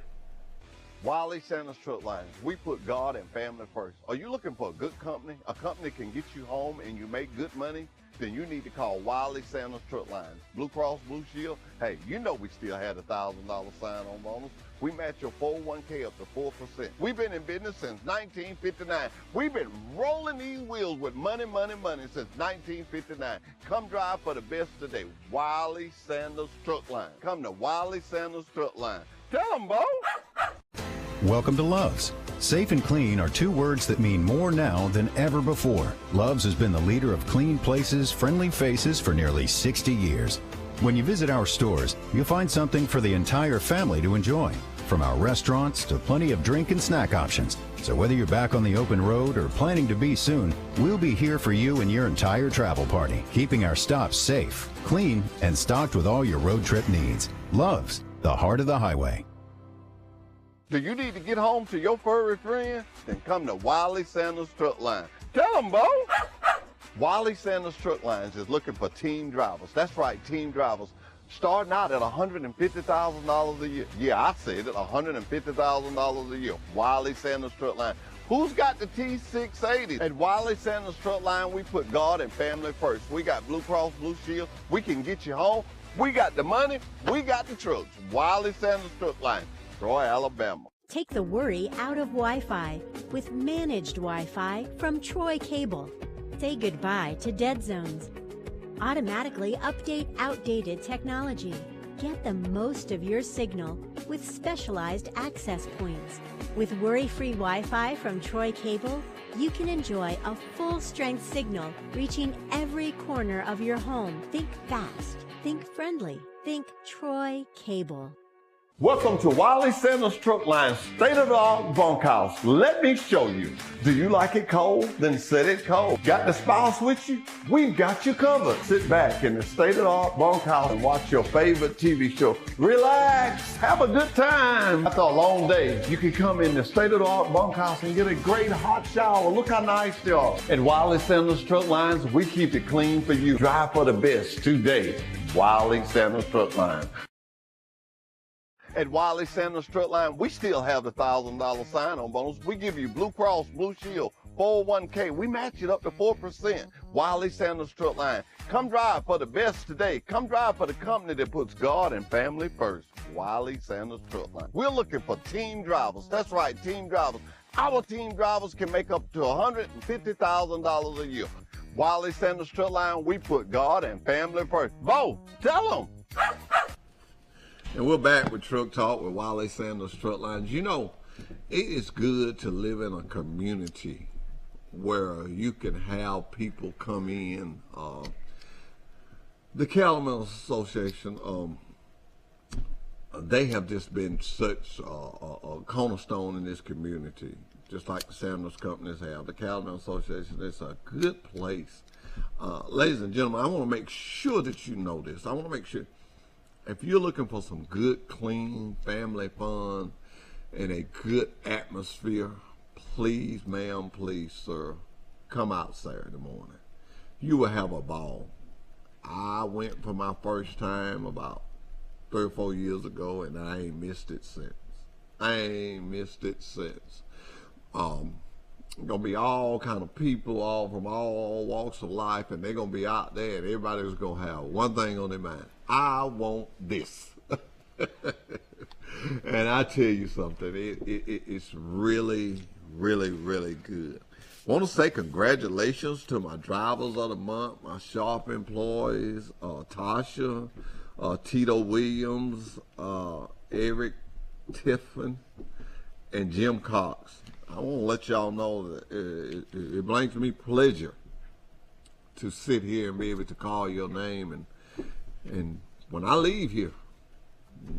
Wiley Sanders Truck Lines. We put God and family first. Are you looking for a good company? A company can get you home and you make good money? Then you need to call Wiley Sanders Truck Lines. Blue Cross Blue Shield. Hey, you know we still had a $1,000 sign-on bonus. We match your 401k up to 4%. We've been in business since 1959. We've been rolling these wheels with money, money, money since 1959. Come drive for the best today. Wiley Sanders Truck Line. Come to Wiley Sanders Truck Line. Tell them, Bo. Welcome to Love's. Safe and clean are two words that mean more now than ever before. Love's has been the leader of clean places, friendly faces for nearly 60 years. When you visit our stores, you'll find something for the entire family to enjoy. From our restaurants to plenty of drink and snack options. So whether you're back on the open road or planning to be soon, we'll be here for you and your entire travel party, keeping our stops safe, clean, and stocked with all your road trip needs. Love's, the heart of the highway. Do you need to get home to your furry friend? Then come to Wiley Sanders Truck Line. Tell them, Bo. Wiley Sanders Truck Lines is looking for team drivers. That's right, team drivers. Starting out at $150,000 a year. Yeah, I said it, $150,000 a year. Wiley Sanders Truck Line. Who's got the T680? At Wiley Sanders Truck Line, we put God and family first. We got Blue Cross Blue Shield. We can get you home. We got the money. We got the trucks. Wiley Sanders Truck Line, Troy, Alabama. Take the worry out of Wi-Fi with managed Wi-Fi from Troy Cable. Say goodbye to dead zones. Automatically update outdated technology. Get the most of your signal with specialized access points. With worry-free Wi-Fi from Troy Cable, you can enjoy a full-strength signal reaching every corner of your home. Think fast. Think friendly. Think Troy Cable. Welcome to Wiley Sanders Truck Line, state-of-the-art bunkhouse. Let me show you. Do you like it cold? Then set it cold. Got the spouse with you? We've got you covered. Sit back in the state-of-the-art bunkhouse and watch your favorite TV show. Relax. Have a good time. After a long day, you can come in the state-of-the-art bunkhouse and get a great hot shower. Look how nice they are. At Wiley Sanders Truck Lines, we keep it clean for you. Drive for the best today. Wiley Sanders Truck Line. At Wiley Sanders Truck Line, we still have the $1,000 sign-on bonus. We give you Blue Cross Blue Shield, 401k. We match it up to 4%. Wiley Sanders Truck Line. Come drive for the best today. Come drive for the company that puts God and family first. Wiley Sanders Truck Line. We're looking for team drivers. That's right, team drivers. Our team drivers can make up to $150,000 a year. Wiley Sanders Truck Line, we put God and family first. Bo, tell them. And we're back with Truck Talk with Wiley Sanders Truck Lines. You know, it is good to live in a community where you can have people come in. The Cattlemen's Association, they have just been such a cornerstone in this community, just like the Sanders companies have. The Cattlemen's Association is a good place. Ladies and gentlemen, I want to make sure that you know this. I want to make sure, if you're looking for some good, clean, family fun and a good atmosphere, please, ma'am, please, sir, come out Saturday morning. You will have a ball. I went for my first time about 3 or 4 years ago, and I ain't missed it since. Gonna be all kind of people, all from all walks of life, and they're gonna be out there, and everybody's gonna have one thing on their mind: I want this. And I tell you something, it's really, really, really good. I want to say congratulations to my drivers of the month, my shop employees, Tasha, Tito Williams, Eric Tiffin, and Jim Cox. I want to let y'all know that it brings me pleasure to sit here and be able to call your name. And when I leave here,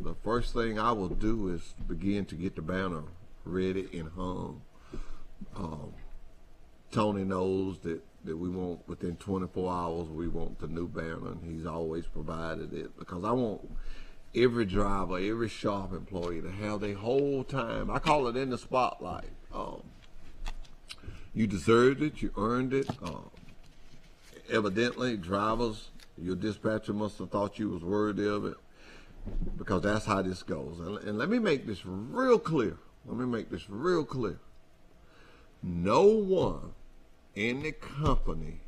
the first thing I will do is begin to get the banner ready and hung. Tony knows that we want, within 24 hours, we want the new banner, and he's always provided it, because I want every driver, every shop employee to have their whole time. I call it in the spotlight. You deserved it, you earned it. Evidently, drivers, your dispatcher must have thought you was worthy of it, because that's how this goes. And let me make this real clear. No one in the company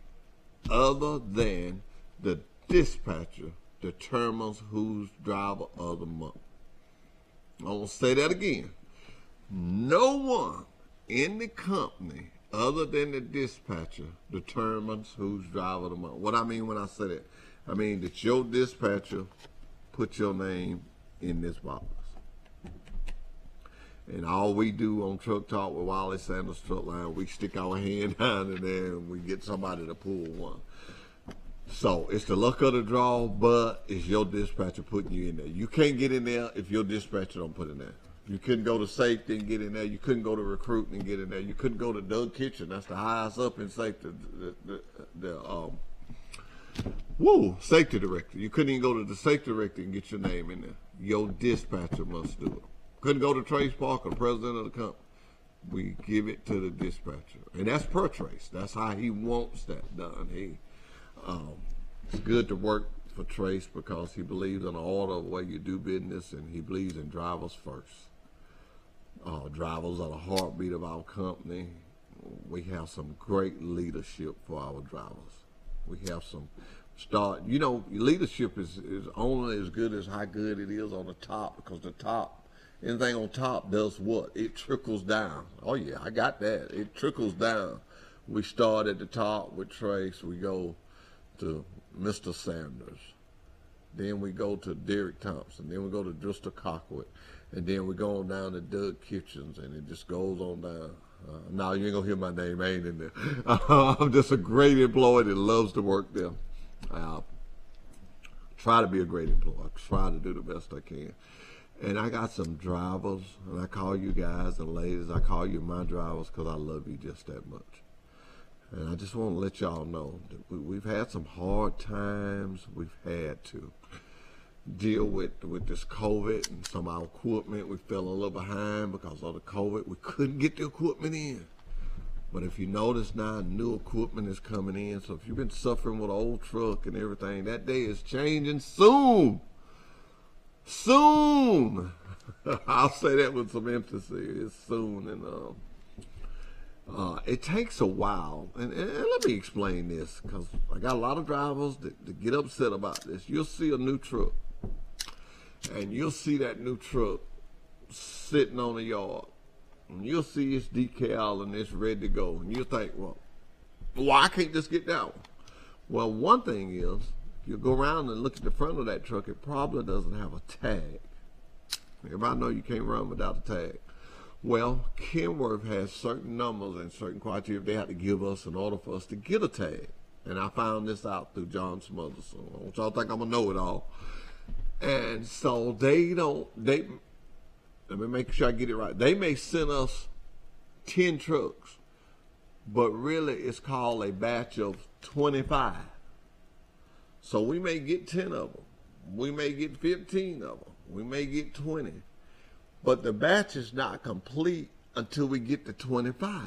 other than the dispatcher determines who's driver of the month. I'm going to say that again. No one in the company other than the dispatcher determines who's driver of the month. What I mean when I say that, I mean that your dispatcher put your name in this box. And all we do on Truck Talk with Wiley Sanders Truck Line, we stick our hand down in there and we get somebody to pull one. So it's the luck of the draw, but it's your dispatcher putting you in there. You can't get in there if your dispatcher don't put in there. You couldn't go to safety and get in there. You couldn't go to recruiting and get in there. You couldn't go to Doug Kitchen. That's the highest up in safety. Safety director. You couldn't even go to the safety director and get your name in there. Your dispatcher must do it. Couldn't go to Trace Parker, the president of the company. We give it to the dispatcher. And that's per Trace. That's how he wants that done. It's good to work for Trace because he believes in the order of the way you do business, and he believes in drivers first. Drivers are the heartbeat of our company. We have some great leadership for our drivers. We have some leadership is only as good as how good it is on the top, because the top, anything on top does what? It trickles down. Oh yeah, I got that. It trickles down. We start at the top with Trace. We go to Mr. Sanders. Then we go to Derek Thompson. Then we go to Driscoll Cockwood. And then we go on down to Doug Kitchens, and it just goes on down. No, you ain't gonna hear my name. I ain't in there. I'm just a great employee that loves to work there. Try to be a great employee. I try to do the best I can. And I got some drivers, and I call you guys and ladies, I call you my drivers because I love you just that much. And I just want to let y'all know that we've had some hard times. We've had to deal with this COVID and some of our equipment. We fell a little behind because of the COVID. We couldn't get the equipment in. But if you notice now, new equipment is coming in. So if you've been suffering with an old truck and everything, that day is changing soon. Soon. I'll say that with some emphasis. It's soon. And it takes a while. And let me explain this, because I got a lot of drivers that get upset about this. You'll see a new truck, and you'll see that new truck sitting on the yard. And you'll see its decal and it's ready to go. And you'll think, well, I can't just get that one. Well, one thing is, if you go around and look at the front of that truck, it probably doesn't have a tag. Everybody know you can't run without a tag. Well, Kenworth has certain numbers and certain criteria they have to give us in order for us to get a tag. And I found this out through John Smothers. So I want y'all to think I'm going to know it all. And so let me make sure I get it right. They may send us 10 trucks, but really it's called a batch of 25. So we may get 10 of them. We may get 15 of them. We may get 20. But the batch is not complete until we get to 25.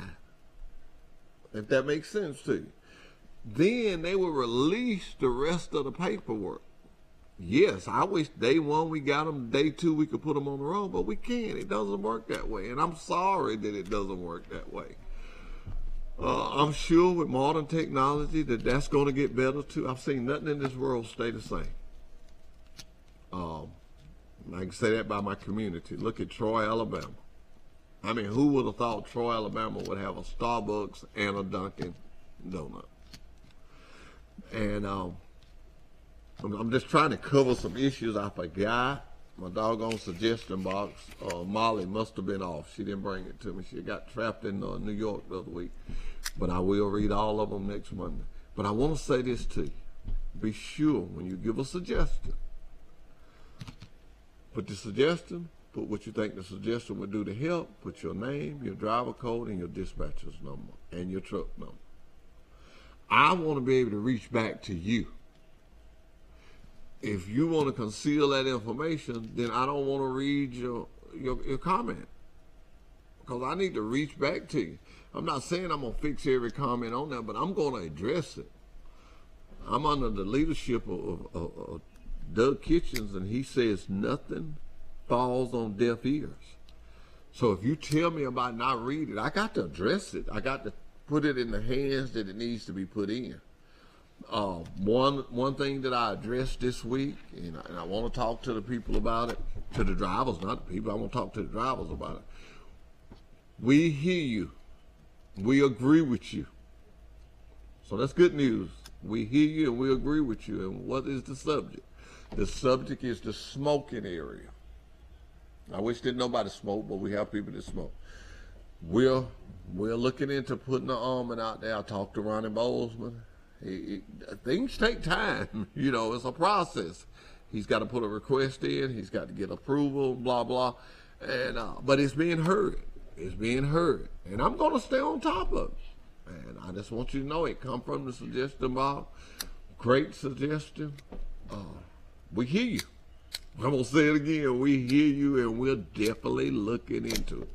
If that makes sense to you. Then they will release the rest of the paperwork. Yes, I wish day one we got them, day two we could put them on the road, but we can't. It doesn't work that way, and I'm sorry that it doesn't work that way. I'm sure with modern technology that's going to get better too. I've seen nothing in this world stay the same. I can say that by my community. Look at Troy, Alabama. I mean, who would have thought Troy, Alabama would have a Starbucks and a Dunkin' Donut? And I'm just trying to cover some issues I forgot. My doggone suggestion box, Molly must have been off. She didn't bring it to me. She got trapped in New York the other week. But I will read all of them next Monday. But I want to say this to you. Be sure when you give a suggestion, put the suggestion, put what you think the suggestion would do to help, put your name, your driver code, and your dispatcher's number, and your truck number. I want to be able to reach back to you. If you want to conceal that information, then I don't want to read your comment, because I need to reach back to you. I'm not saying I'm going to fix every comment on there, but I'm going to address it. I'm under the leadership of Doug Kitchens, and he says nothing falls on deaf ears. So if you tell me about not reading it, I got to address it. I got to put it in the hands that it needs to be put in. One thing that I addressed this week, and I want to talk to the people about it, to the drivers, not the people. I want to talk to the drivers about it. We hear you. We agree with you. So that's good news. We hear you and we agree with you. And what is the subject? The subject is the smoking area. I wish didn't nobody smoke, but we have people that smoke. We're looking into putting the almond out there. I talked to Ronnie Bozeman. Things take time. You know, it's a process. He's got to put a request in. He's got to get approval, blah, blah. And but it's being heard. It's being heard. And I'm going to stay on top of it. And I just want you to know it come from the suggestion, Bob. Great suggestion. We hear you. I'm going to say it again. We hear you, and we're definitely looking into it.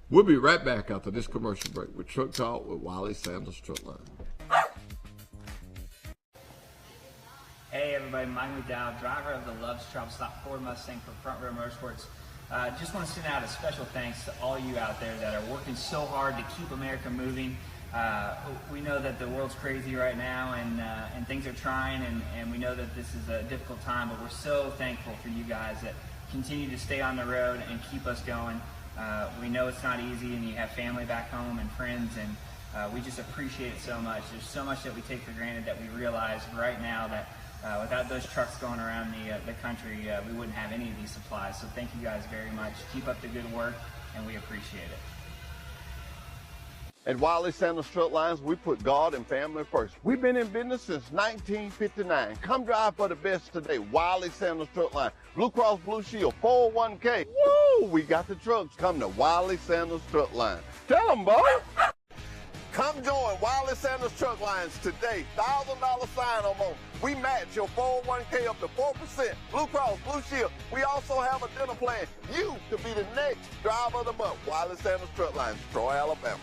We'll be right back after this commercial break with Truck Talk with Wiley Sanders Truck Line. Hey everybody, Mike McDowell, driver of the Love's Travel Stop Ford Mustang for Front Row Motorsports. Just want to send out a special thanks to all you out there that are working so hard to keep America moving. We know that the world's crazy right now, and things are trying, and we know that this is a difficult time, but we're so thankful for you guys that continue to stay on the road and keep us going. We know it's not easy, and you have family back home and friends, and we just appreciate it so much. There's so much that we take for granted that we realize right now that without those trucks going around the country, we wouldn't have any of these supplies. So thank you guys very much. Keep up the good work, and we appreciate it. At Wiley Sanders Truck Lines, we put God and family first. We've been in business since 1959. Come drive for the best today. Wiley Sanders Truck Line. Blue Cross Blue Shield, 401k. Woo! We got the trucks. Come to Wiley Sanders Truck Line. Tell them, boy. Come join Wiley Sanders Truck Lines today. $1,000 sign-on bonus. We match your 401k up to 4%. Blue Cross Blue Shield. We also have a dinner plan. You could be the next driver of the month. Wiley Sanders Truck Lines, Troy, Alabama.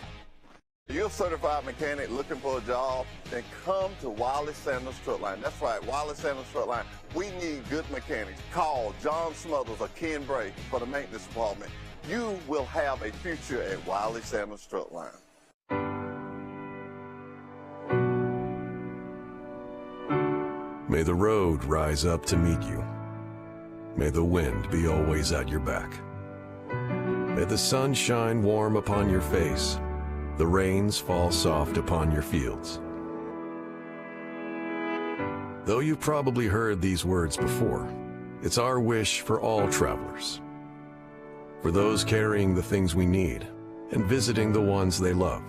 You're a certified mechanic looking for a job, then come to Wiley Sanders Truck Line. That's right, Wiley Sanders Truck Line. We need good mechanics. Call John Smothers or Ken Bray for the maintenance department. You will have a future at Wiley Sanders Truck Line. May the road rise up to meet you. May the wind be always at your back. May the sun shine warm upon your face. The rains fall soft upon your fields. Though you've probably heard these words before, It's our wish for all travelers. For those carrying the things we need and visiting the ones they love.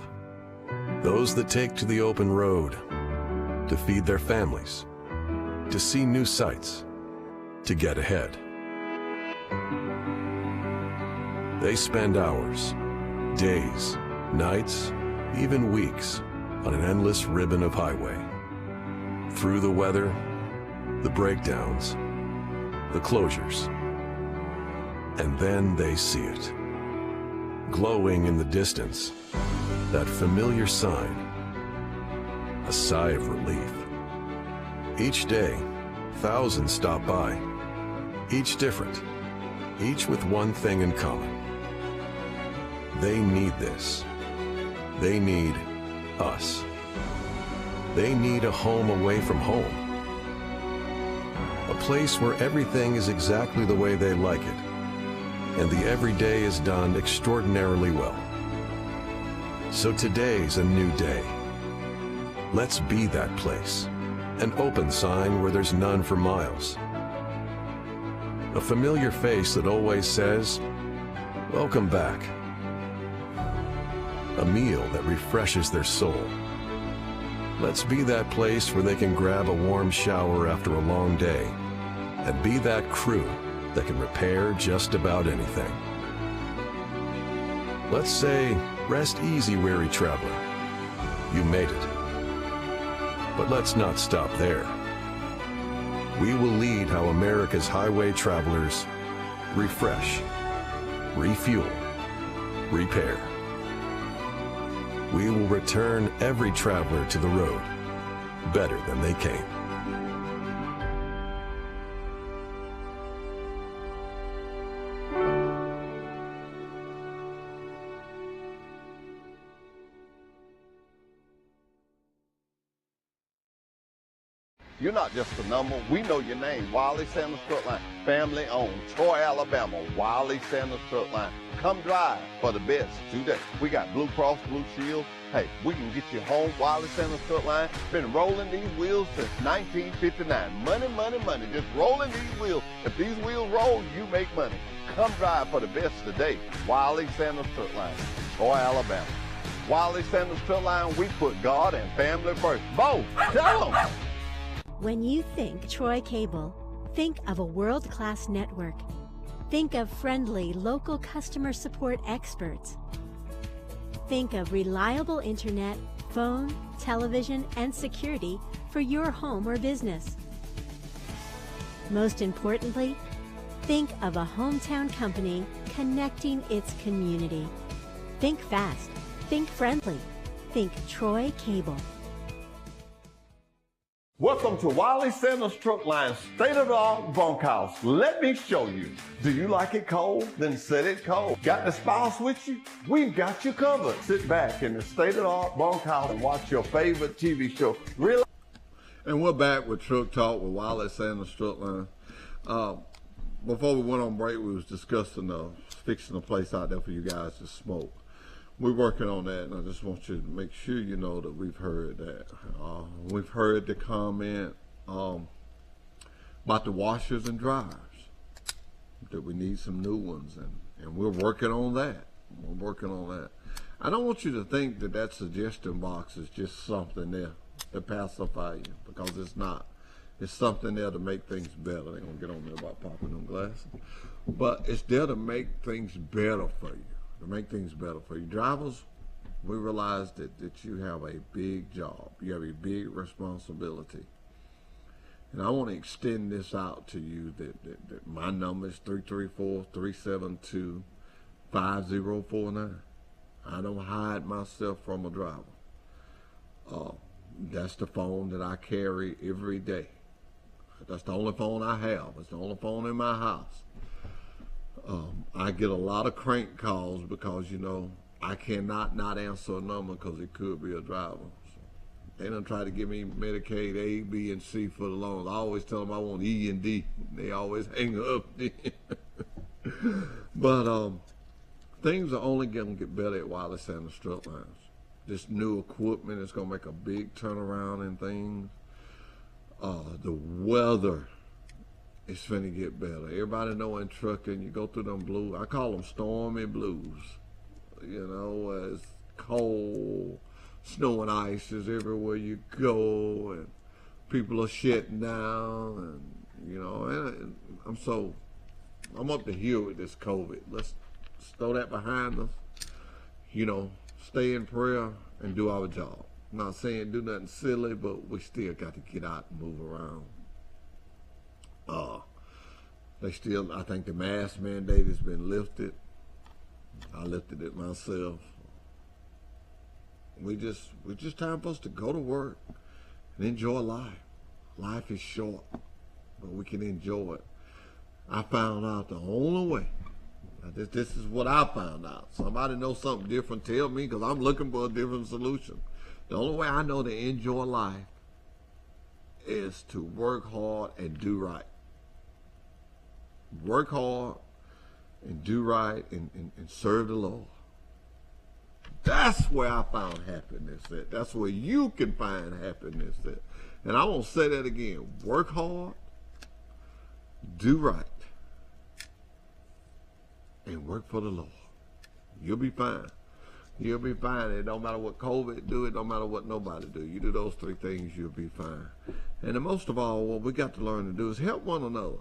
Those that take to the open road to feed their families, to see new sights, to get ahead. They spend hours, days, nights, even weeks on an endless ribbon of highway. Through the weather, the breakdowns, the closures. And then they see it. Glowing in the distance, that familiar sign. A sigh of relief. Each day, thousands stop by. Each different. Each with one thing in common. They need this. They need us. They need a home away from home. A place where everything is exactly the way they like it, and the everyday is done extraordinarily well. So today's a new day. Let's be that place. An open sign where there's none for miles. A familiar face that always says, "Welcome back." A meal that refreshes their soul. Let's be that place where they can grab a warm shower after a long day and be that crew that can repair just about anything. Let's say, rest easy, weary traveler. You made it. But let's not stop there. We will lead how America's highway travelers refresh, refuel, repair. We will return every traveler to the road better than they came. You're not just a number. We know your name. Wiley Sanders Truck Line. Family owned. Troy, Alabama. Wiley Sanders Truck Line. Come drive for the best today. We got Blue Cross Blue Shield. Hey, we can get you home. Wiley Sanders Truck Line. Been rolling these wheels since 1959. Money, money, money. Just rolling these wheels. If these wheels roll, you make money. Come drive for the best today. Wiley Sanders Truck Line. Troy, Alabama. Wiley Sanders Truck Line. We put God and family first. Bo, tell them. When you think Troy Cable, think of a world-class network. Think of friendly local customer support experts. Think of reliable internet, phone, television, and security for your home or business. Most importantly, think of a hometown company connecting its community. Think fast. Think friendly. Think Troy Cable. Welcome to Wiley Sanders Truck Line state-of-the-art bunkhouse. Let me show you. Do you like it cold? Then set it cold. Got the spouse with you? We've got you covered. Sit back in the state-of-the-art bunkhouse and watch your favorite TV show. Really? And we're back with Truck Talk with Wiley Sanders Truck Line. Before we went on break, we was discussing fixing a place out there for you guys to smoke. We're working on that, and I just want you to make sure you know that we've heard that. We've heard the comment about the washers and dryers, that we need some new ones, and we're working on that. We're working on that. I don't want you to think that that suggestion box is just something there to pacify you, because it's not. It's something there to make things better. They're going to get on there about popping them glasses. But it's there to make things better for you. To make things better for you. Drivers, we realize that you have a big job. You have a big responsibility. And I want to extend this out to you that my number is 334-372-5049. I don't hide myself from a driver. That's the phone that I carry every day. That's the only phone I have. It's the only phone in my house. I get a lot of crank calls because, you know, I cannot not answer a number because it could be a driver. So they done try to give me Medicaid A, B, and C for the loans. I always tell them I want E and D. They always hang up. But things are only going to get better at Wiley Sanders Truck Lines. This new equipment is going to make a big turnaround in things. The weather it's finna get better. Everybody know in trucking, you go through them blue, I call them stormy blues. You know, it's cold, snow and ice is everywhere you go, and people are shutting down, and you know, and I'm up to here with this COVID. Let's throw that behind us. You know, stay in prayer and do our job. I'm not saying do nothing silly, but we still got to get out and move around. I think the mask mandate has been lifted. I lifted it myself. We just time for us to go to work and enjoy life. Life is short, but we can enjoy it. I found out the only way. This is what I found out. Somebody knows something different, tell me, because I'm looking for a different solution. The only way I know to enjoy life is to work hard and do right. Work hard and do right and serve the Lord. That's where I found happiness at. That's where you can find happiness at. And I won't say that again. Work hard, do right, and work for the Lord. You'll be fine. You'll be fine. It don't matter what COVID do. It don't matter what nobody do. You do those three things, you'll be fine. And then most of all, what we got to learn to do is help one another.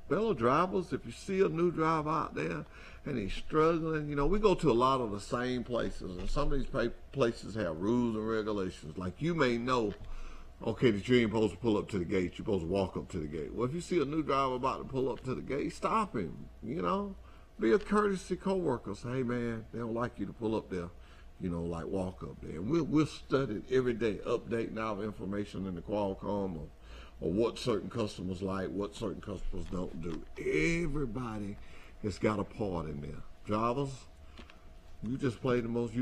Fellow drivers, if you see a new driver out there and he's struggling, you know, we go to a lot of the same places, and some of these places have rules and regulations. Like, you may know, okay, that you ain't supposed to pull up to the gate. You're supposed to walk up to the gate. Well, if you see a new driver about to pull up to the gate, stop him, you know. Be a courtesy co-worker. Say, hey, man, they don't like you to pull up there. You know, like walk up there. And we'll study every day, updating our information in the Qualcomm or what certain customers like, what certain customers don't do. Everybody has got a part in there. Drivers, you just play the most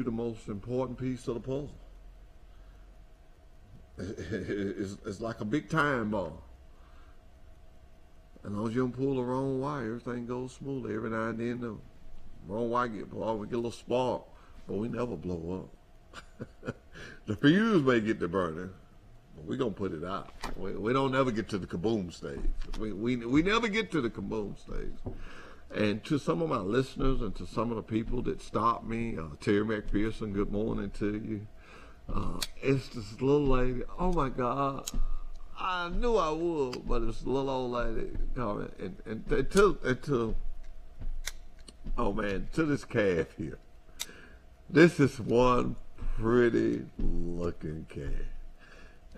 important piece of the puzzle. It's like a big time ball. As long as you don't pull the wrong wire, everything goes smoothly. Every now and then, the wrong wire get pulled, we get a little spark, but we never blow up. The fuse may get to burning, but we're going to put it out. We don't ever get to the kaboom stage. We never get to the kaboom stage. And to some of my listeners and to some of the people that stopped me, Terry McPherson, good morning to you. It's this little lady, oh my God, I knew I would, but it's a little old lady coming, and to oh man, to this calf here. This is one pretty looking calf.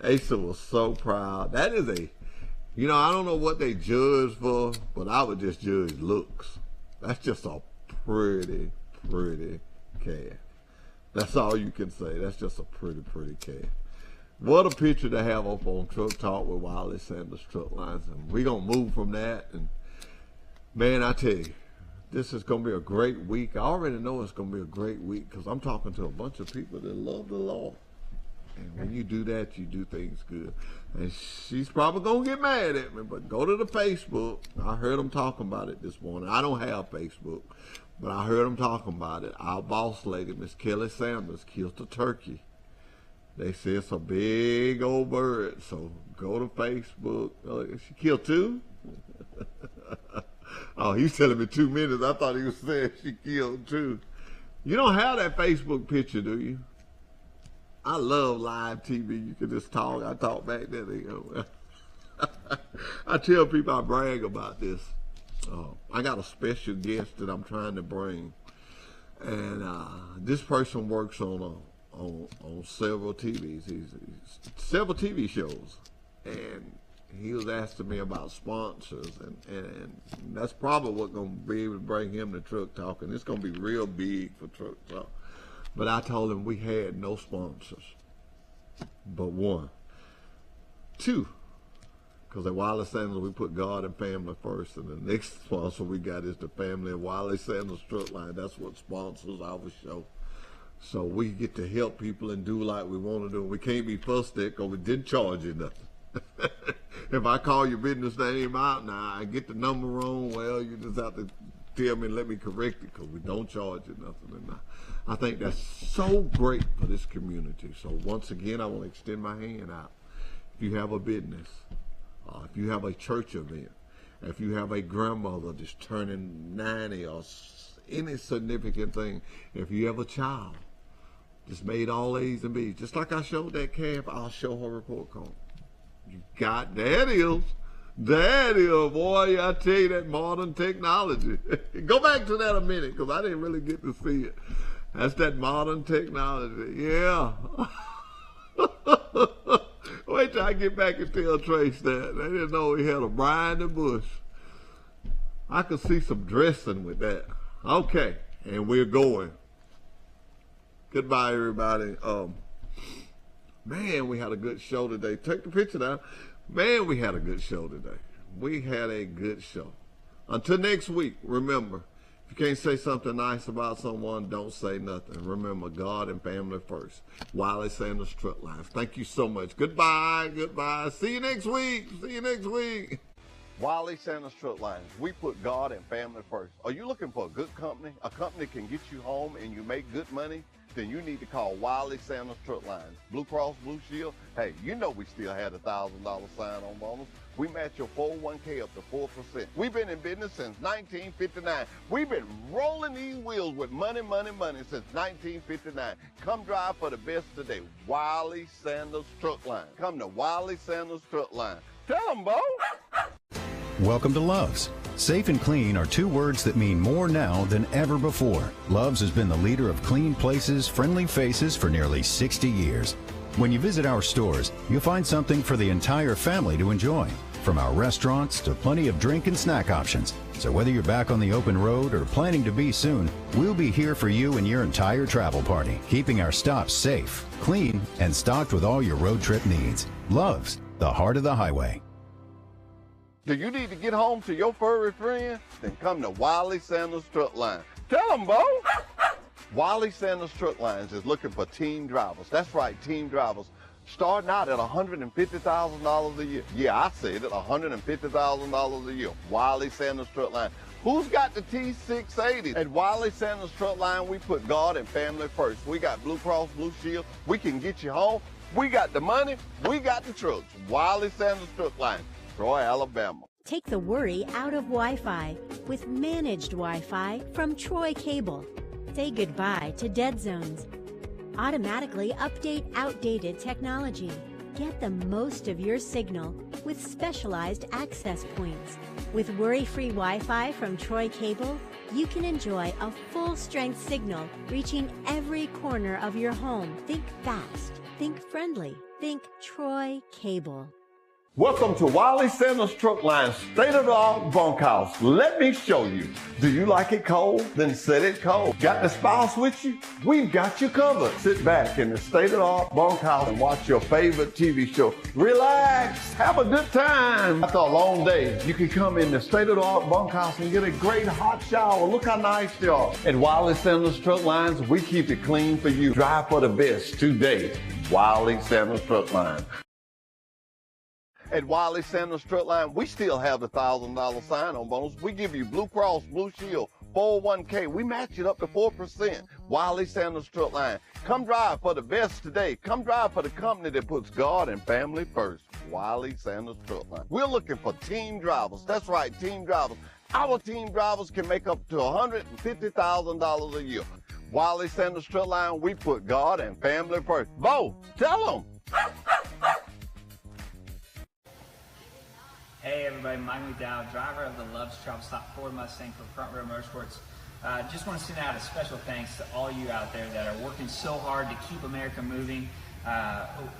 Asa was so proud. That is you know, I don't know what they judge for, but I would just judge looks. That's just a pretty calf. That's all you can say. That's just a pretty calf. What a picture to have up on Truck Talk with Wiley Sanders Truck Lines. And we're going to move from that. And, man, I tell you, this is going to be a great week. I already know it's going to be a great week because I'm talking to a bunch of people that love the Lord. And when you do that, you do things good. And she's probably going to get mad at me, but go to the Facebook. I heard them talking about it this morning. I don't have Facebook, but I heard them talking about it. Our boss lady, Miss Kelly Sanders, killed a turkey. They say it's a big old bird, so go to Facebook. She killed two? Oh, he's telling me 2 minutes. I thought he was saying she killed two. You don't have that Facebook picture, do you? I love live TV. You can just talk. I talk back there. I tell people, I brag about this. I got a special guest that I'm trying to bring. And this person works on several TVs. He's several TV shows, and he was asking me about sponsors, and that's probably what's going to be able to bring him to Truck Talk, and it's going to be real big for Truck Talk. But I told him we had no sponsors, but one, two, because at Wiley Sanders we put God and family first, and the next sponsor we got is the family of Wiley Sanders Truck Line. That's what sponsors our show. So we get to help people and do like we want to do. We can't be fussed at because we didn't charge you nothing. If I call your business name out now, I get the number wrong, well, you just have to tell me and let me correct it because we don't charge you nothing. And I think that's so great for this community. So once again, I want to extend my hand out. If you have a business, if you have a church event, If you have a grandmother that's turning 90 or any significant thing, if you have a child that's made all A's and B's, just like I showed that calf, I'll show her report card. You got, there it is. There it is, boy. I tell you, that modern technology. Go back to that a minute, because I didn't really get to see it. That's that modern technology. Yeah. Wait till I get back and tell Trace that. They didn't know he had a bride in the bush. I could see some dressing with that. Okay, and we're going. Goodbye, everybody. Man, we had a good show today. Take the picture down. Man, we had a good show today. We had a good show. Until next week, remember, if you can't say something nice about someone, don't say nothing. Remember, God and family first. Wiley Sanders Truck Lines. Thank you so much. Goodbye. Goodbye. See you next week. See you next week. Wiley Sanders Truck Lines. We put God and family first. Are you looking for a good company? A company that can get you home and you make good money? Then you need to call Wiley Sanders Truck Lines. Blue Cross Blue Shield. Hey, you know we still had a $1,000 sign-on bonus. We match your 401k up to 4%. We've been in business since 1959. We've been rolling these wheels with money, money, money since 1959. Come drive for the best today. Wiley Sanders Truck Line. Come to Wiley Sanders Truck Line. Tell them, Bo. Welcome to Love's. Safe and clean are two words that mean more now than ever before. Love's has been the leader of clean places, friendly faces for nearly 60 years. When you visit our stores, you'll find something for the entire family to enjoy. From our restaurants to plenty of drink and snack options. So whether you're back on the open road or planning to be soon, we'll be here for you and your entire travel party, keeping our stops safe, clean, and stocked with all your road trip needs. Love's, the heart of the highway. Do you need to get home to your furry friend? Then come to Wiley Sanders Truck Line. Tell them, Bo. Wiley Sanders Truck Lines is looking for team drivers. That's right, team drivers. Starting out at $150,000 a year. Yeah, I said it, $150,000 a year. Wiley Sanders Truck Line. Who's got the T680? At Wiley Sanders Truck Line, we put God and family first. We got Blue Cross Blue Shield. We can get you home. We got the money. We got the trucks. Wiley Sanders Truck Line. Troy, Alabama. Take the worry out of Wi-Fi with managed Wi-Fi from Troy Cable. Say goodbye to dead zones. Automatically update outdated technology. Get the most of your signal with specialized access points. With worry-free Wi-Fi from Troy Cable, you can enjoy a full-strength signal reaching every corner of your home. Think fast. Think friendly. Think Troy Cable. Welcome to Wiley Sanders Truck Line, state-of-the-art bunkhouse. Let me show you. Do you like it cold? Then set it cold. Got the spouse with you? We've got you covered. Sit back in the state-of-the-art bunkhouse and watch your favorite TV show. Relax. Have a good time. After a long day, you can come in the state-of-the-art bunkhouse and get a great hot shower. Look how nice they are. At Wiley Sanders Truck Lines, we keep it clean for you. Drive for the best today. Wiley Sanders Truck Line. At Wiley Sanders Truck Line, we still have the $1,000 sign-on bonus. We give you Blue Cross Blue Shield, 401k. We match it up to 4%. Wiley Sanders Truck Line. Come drive for the best today. Come drive for the company that puts God and family first. Wiley Sanders Truck Line. We're looking for team drivers. That's right, team drivers. Our team drivers can make up to $150,000 a year. Wiley Sanders Truck Line, we put God and family first. Bo, tell them. Hey everybody, Mike McDowell, driver of the Love's Travel Stop Ford Mustang for Front Row Motorsports. Just want to send out a special thanks to all you out there that are working so hard to keep America moving.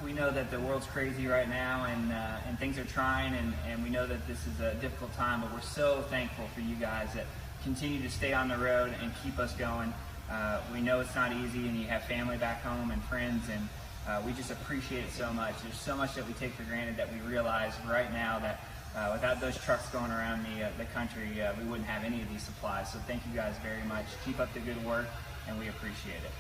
We know that the world's crazy right now and things are trying and we know that this is a difficult time, but we're so thankful for you guys that continue to stay on the road and keep us going. We know it's not easy and you have family back home and friends and we just appreciate it so much. There's so much that we take for granted that we realize right now that without those trucks going around the country, we wouldn't have any of these supplies. So thank you guys very much. Keep up the good work, and we appreciate it.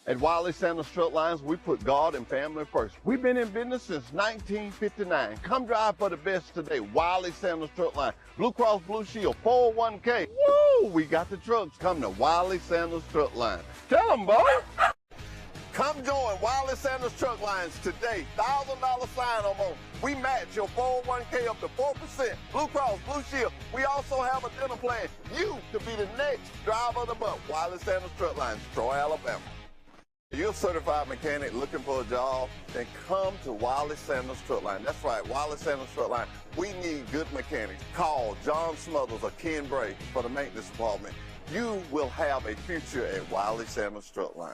At Wiley Sanders Truck Lines, we put God and family first. We've been in business since 1959. Come drive for the best today. Wiley Sanders Truck Line. Blue Cross Blue Shield, 401k. Woo! We got the trucks. Come to Wiley Sanders Truck Line. Tell them, boy. Come join Wiley Sanders Truck Lines today. $1,000 sign-on bonus. We match your 401k up to 4%. Blue Cross, Blue Shield. We also have a dental plan. You could be the next driver of the month. Wiley Sanders Truck Lines, Troy, Alabama. You're a certified mechanic looking for a job, then come to Wiley Sanders Truck Line. That's right, Wiley Sanders Truck Line. We need good mechanics. Call John Smothers or Ken Bray for the maintenance department. You will have a future at Wiley Sanders Truck Line.